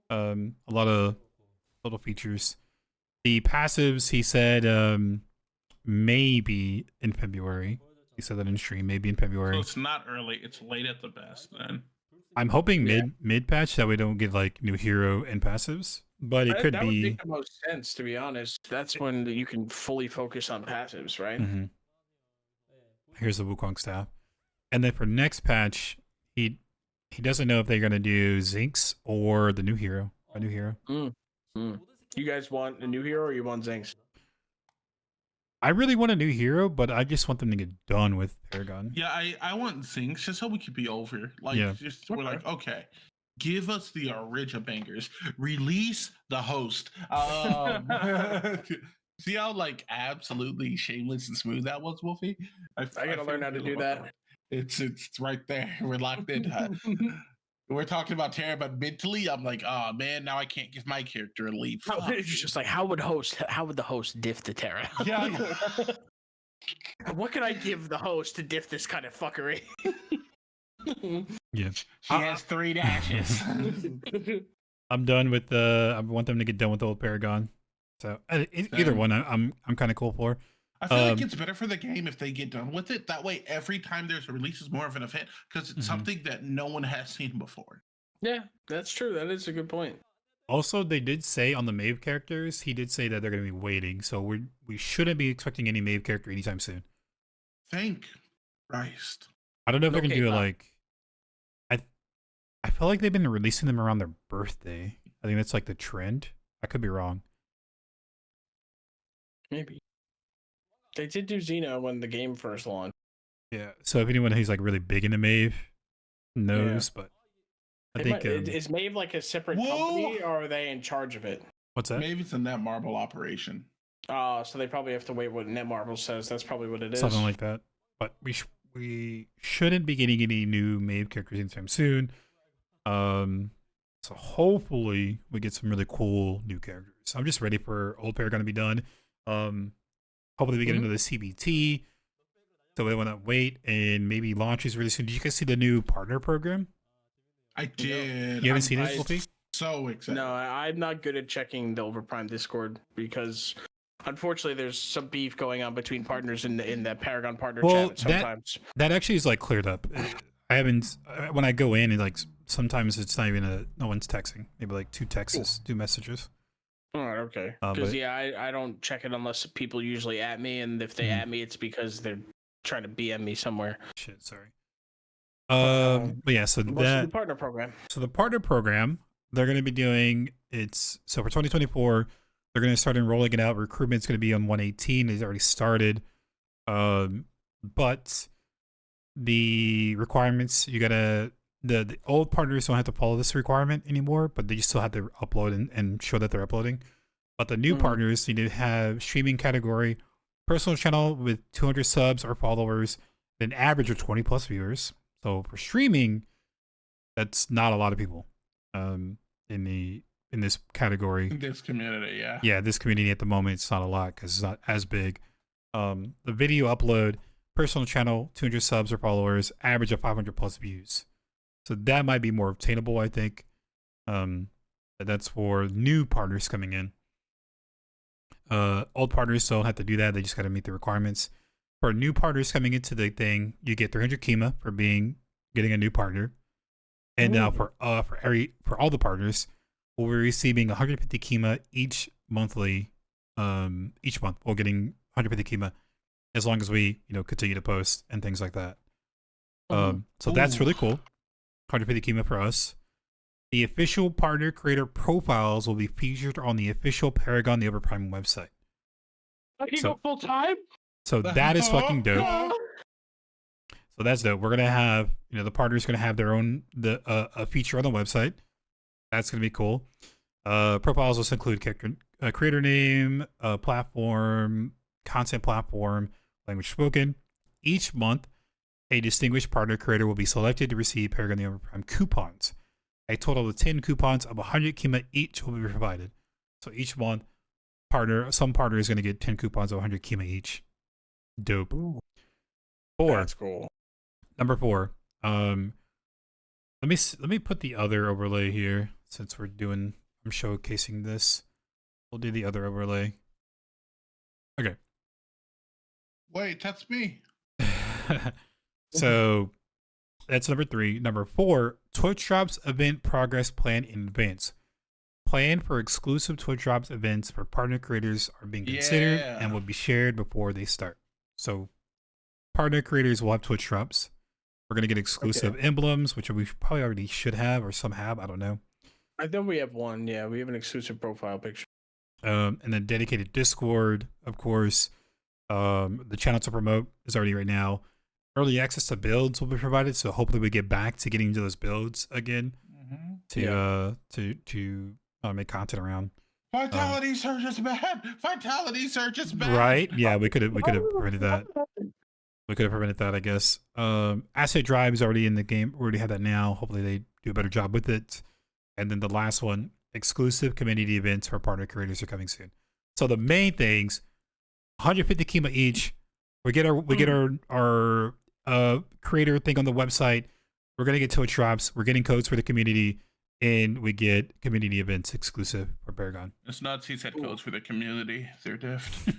A lot of little features. The passives, he said, maybe in February. He said that in stream, maybe in February. So it's not early; it's late at the best. Then I'm hoping mid patch that we don't get like new hero and passives, but it could that be. Would make the most sense, to be honest. That's when you can fully focus on passives, right? Mm-hmm. Here's the Wukong staff, and then for next patch, he doesn't know if they're gonna do Zinx or the new hero. A new hero. You guys want a new hero or you want Zinx? I really want a new hero, but I just want them to get done with Paragon. Yeah, I want Zinx just so we could be over. Like, we're like, okay, give us the original bangers. Release the host. See how like absolutely shameless and smooth that was, Wolfie? I gotta learn how to do that. It's right there. We're locked in. We're talking about TERRA, but mentally, I'm like, oh man, now I can't give my character a leap. It's just like, how would the host diff the TERRA? Yeah. What could I give the host to diff this kind of fuckery? Yeah. He has 3 dashes. I'm done with I want them to get done with the old Paragon. So either one, I'm kind of cool for. I feel like it's better for the game if they get done with it. That way, every time there's a release is more of an event because it's something that no one has seen before. Yeah, that's true. That is a good point. Also, they did say on the Maeve characters, he did say that they're going to be waiting, so we shouldn't be expecting any Maeve character anytime soon. Thank Christ. I don't know if they're going to do it like. I feel like they've been releasing them around their birthday. I think that's like the trend. I could be wrong. Maybe. They did do Xena when the game first launched. Yeah. So if anyone who's like really big into Maeve knows, but I think is Maeve like a separate company, or are they in charge of it? What's that? Maybe it's a Netmarble operation. So they probably have to wait what Netmarble says. That's probably what it is. Something like that. But we shouldn't be getting any new Maeve characters anytime soon. So hopefully we get some really cool new characters. I'm just ready for old Paragon to be done. Hopefully we get into the CBT, so we want to wait and maybe launches really soon. Did you guys see the new partner program? I did. You haven't seen it, Wolfie? So excited. No, I'm not good at checking the Overprime Discord because unfortunately there's some beef going on between partners in the Paragon partner chat sometimes. That actually is like cleared up. I haven't when I go in and like sometimes it's not even no one's texting. Maybe like 2 texts, 2 messages. Oh, okay. Because I don't check it unless people usually at me, and if they at me, it's because they're trying to BM me somewhere. Shit, sorry. But yeah, so the partner program. So the partner program, they're going to be doing so for 2024, they're going to start enrolling it out. Recruitment's going to be on 118. It's already started. But the requirements, you gotta the old partners don't have to follow this requirement anymore, but they still have to upload and show that they're uploading. But the new partners need to have streaming category personal channel with 200 subs or followers, an average of 20 plus viewers. So for streaming, that's not a lot of people in this category. In this community, yeah. Yeah, this community at the moment, it's not a lot because it's not as big. The video upload, personal channel, 200 subs or followers, average of 500 plus views. So that might be more obtainable, I think. But that's for new partners coming in. Old partners don't have to do that. They just got to meet the requirements. For new partners coming into the thing, you get 300 Kima for getting a new partner. And now for all the partners, we'll be receiving 150 Kima each month. We're getting 150 Kima as long as we continue to post and things like that. So that's really cool. 150 Kima for us. The official partner creator profiles will be featured on the official Paragon the Overprime website. I can go full time. So that is fucking dope. So that's dope. We're gonna have the partners gonna have their own a feature on the website. That's gonna be cool. Profiles will include creator name, platform, content platform, language spoken. Each month, a distinguished partner creator will be selected to receive Paragon the Overprime coupons. A total of 10 coupons of 100 Kima each will be provided. So each month, some partner is going to get 10 coupons of 100 Kima each. Dope. Ooh, 4. that's cool. Number 4. Let me put the other overlay here since I'm showcasing this. We'll do the other overlay. Okay. Wait, that's me. So that's number 3. Number 4, Twitch Drops event progress plan in advance. Plan for exclusive Twitch Drops events for partner creators are being considered and will be shared before they start. So partner creators will have Twitch Drops. We're going to get exclusive emblems, which we probably already should have, or some have. I don't know. I think we have one. Yeah, we have an exclusive profile picture. And then dedicated Discord, of course. The channel to promote is already right now. Early access to builds will be provided, so hopefully we get back to getting into those builds again to make content around. Vitality surge is bad. Vitality surge is bad. Right? Yeah, we could have prevented that. We could have prevented that, I guess. Asset drive is already in the game. We already have that now. Hopefully they do a better job with it. And then the last one, exclusive community events for partner creators are coming soon. So the main things, 150 Kima each. We get our creator thing on the website. We're gonna get Twitch Drops. We're getting codes for the community, and we get community events exclusive for Paragon. It's nuts. He said codes for the community. They're diffed.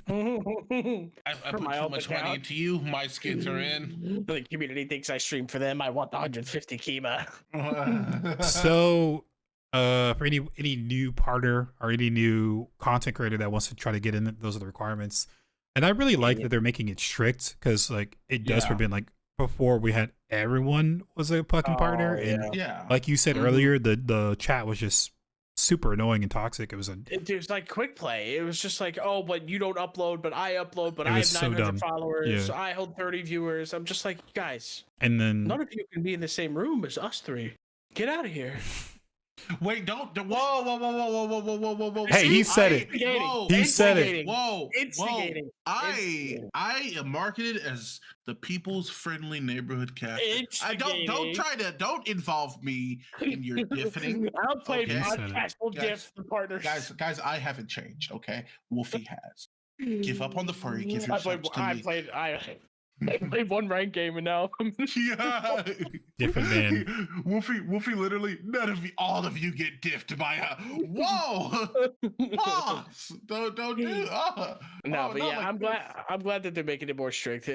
I put too much money into you. My skins are in. The community thinks I stream for them. I want the 150 Kima. So, for any new partner or any new content creator that wants to try to get in, those are the requirements. And I really like that they're making it strict because it does prevent before we had everyone was a fucking partner and like you said earlier, the chat was just super annoying and toxic. It was like quick play. It was just like, oh, but you don't upload, but I upload, but I have 900 followers. I hold 30 viewers. I'm just like, guys. And then none of you can be in the same room as us three. Get out of here. Wait, don't. Whoa. Hey, he said it. He said it. Whoa. Instigating. I am marketed as the people's friendly neighborhood cat. Don't involve me in your diffing. Outplayed podcast will diff the partners. Guys, I haven't changed, okay? Wolfie has. Give up on the furry, give your subs to me. I played one ranked game and now different man. Wolfie literally all of you get diffed by whoa. Boss, don't do I'm glad that they're making it more strict.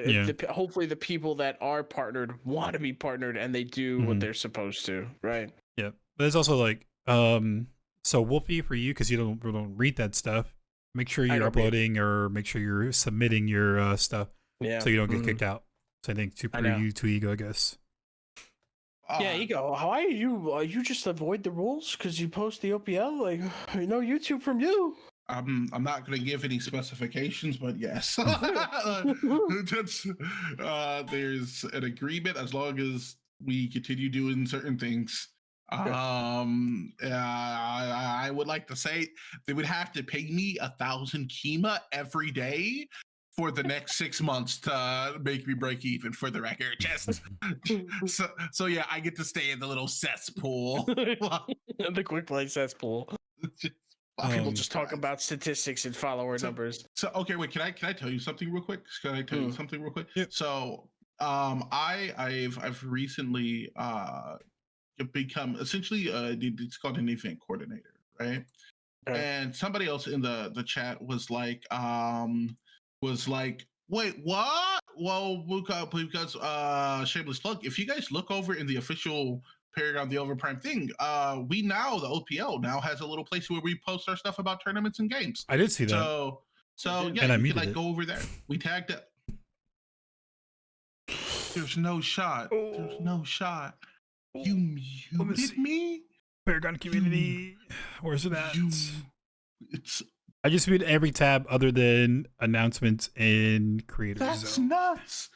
Hopefully the people that are partnered want to be partnered and they do what they're supposed to, right? Yeah. But it's also like so Wolfie, for you, because you don't read that stuff, make sure you're uploading or make sure you're submitting your stuff. Yeah. So you don't get kicked out. So I think to Ego, I guess. Ego. How are you? You just avoid the rules because you post the OPL. Like, no YouTube from you. I'm not going to give any specifications, but yes, there's an agreement as long as we continue doing certain things. I would like to say they would have to pay me 1,000 Kima every day for the next 6 months to make me break even, for the record. Just so yeah, I get to stay in the little cesspool. The quick play cesspool. People just talk about statistics and follower numbers. So okay, wait, can I tell you something real quick? Can I tell you something real quick? Yep. So I've recently become essentially it's called an event coordinator, right? Okay. And somebody else in the chat was like wait, what? Well, because shameless plug, if you guys look over in the official Paragon the Overprime thing, we now, the OPL now has a little place where we post our stuff about tournaments and games. I did see that. So yeah, and you can like go over there. We tagged it. There's no shot. There's no shot. You muted me? Paragon community. Where's it at? It's. I just muted every tab other than announcements and creator zone. That's nuts.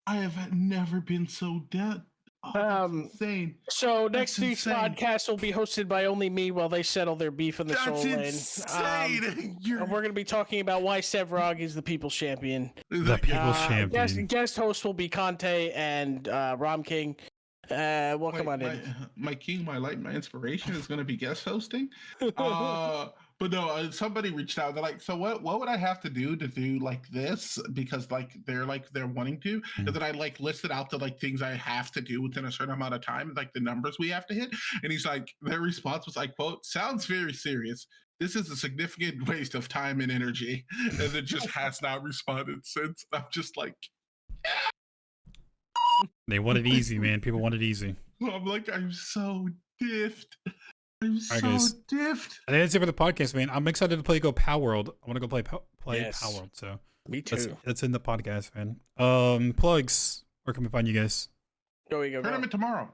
I have never been so dead. Oh, that's insane. So next week's podcast will be hosted by only me while they settle their beef in the soul lane. Insane. And we're going to be talking about why Sevrog is the people's champion. The people's champion. Guest host will be Conte and Rom King. Welcome on in. My king, my light, my inspiration is going to be guest hosting. But no, somebody reached out. They're like, so what would I have to do like this? Because like they're wanting to. And then I like listed out the like things I have to do within a certain amount of time, like the numbers we have to hit. And he's like, their response was, I quote, "Sounds very serious. This is a significant waste of time and energy." And it just has not responded since. I'm just like, they want it easy, man. People want it easy. I'm like, I'm so diffed. I'm so diffed. I think that's it for the podcast, man. I'm excited to play Power World. I want to go play Power World. So me too. That's in the podcast, man. Plugs. Where can we find you guys? Go. Tournament tomorrow.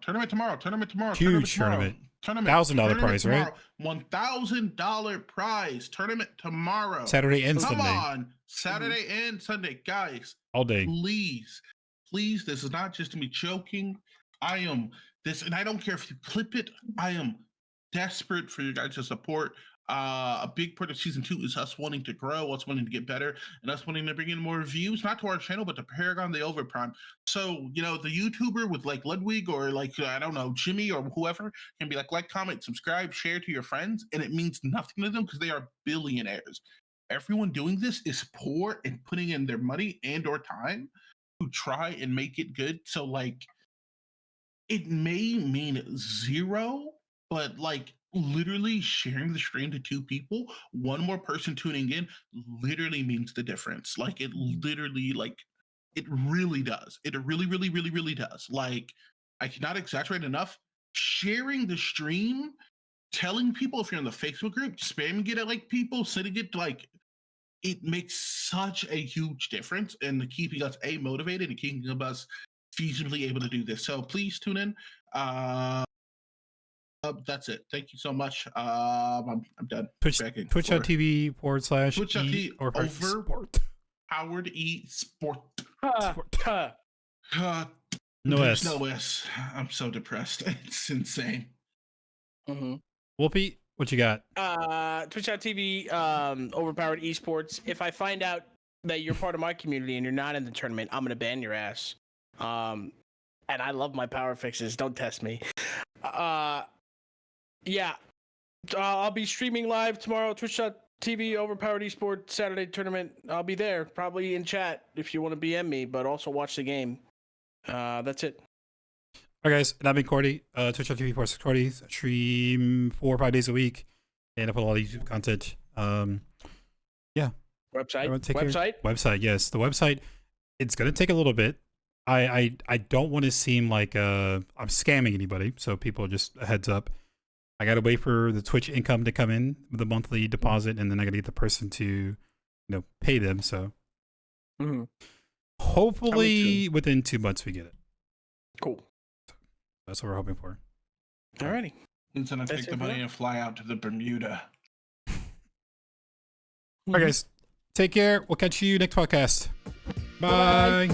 Huge tournament. $1,000 prize, right? $1,000 prize. Tournament tomorrow. Saturday and Sunday. Come on. Saturday and Sunday. Guys. All day. Please, this is not just me joking. I am this, and I don't care if you clip it. I am desperate for you guys to support. A big part of season 2 is us wanting to grow, us wanting to get better, and us wanting to bring in more views, not to our channel, but to Paragon the Overprime. So, the YouTuber with like Ludwig or like, I don't know, Jimmy or whoever can be like, comment, subscribe, share to your friends, and it means nothing to them because they are billionaires. Everyone doing this is poor and putting in their money and or time to try and make it good. So like, it may mean zero, but like literally sharing the stream to 2 people, 1 more person tuning in literally means the difference. Like it literally, like it really does. It really, really, really, really does. Like I cannot exaggerate enough. Sharing the stream, telling people if you're in the Facebook group, spamming it at like people, sending it to like, it makes such a huge difference in keeping us motivated and keeping us feasibly able to do this. So please tune in. That's it. Thank you so much. I'm done. Twitch.tv/. Twitch.tv Powered Esport. No S. No S. I'm so depressed. It's insane. Whoopi, what you got? Twitch.tv Overpowered Esports. If I find out that you're part of my community and you're not in the tournament, I'm gonna ban your ass. And I love my power fixes. Don't test me. Yeah, I'll be streaming live tomorrow. Twitch.tv Overpowered Esports Saturday tournament. I'll be there, probably in chat if you want to BM me, but also watch the game. That's it. All right, guys, and I've been Cordy. Twitch.tv/Cordy. Stream 4 or 5 days a week, and I put a lot of YouTube content. Yeah. Website. Yes, the website. It's gonna take a little bit. I don't want to seem like I'm scamming anybody, so people just a heads up. I gotta wait for the Twitch income to come in with a monthly deposit, and then I gotta get the person to, pay them. So hopefully within 2 months we get it. Cool. That's what we're hoping for. Alrighty. It's gonna take the money and fly out to the Bermuda. All right, guys. Take care. We'll catch you next podcast. Bye.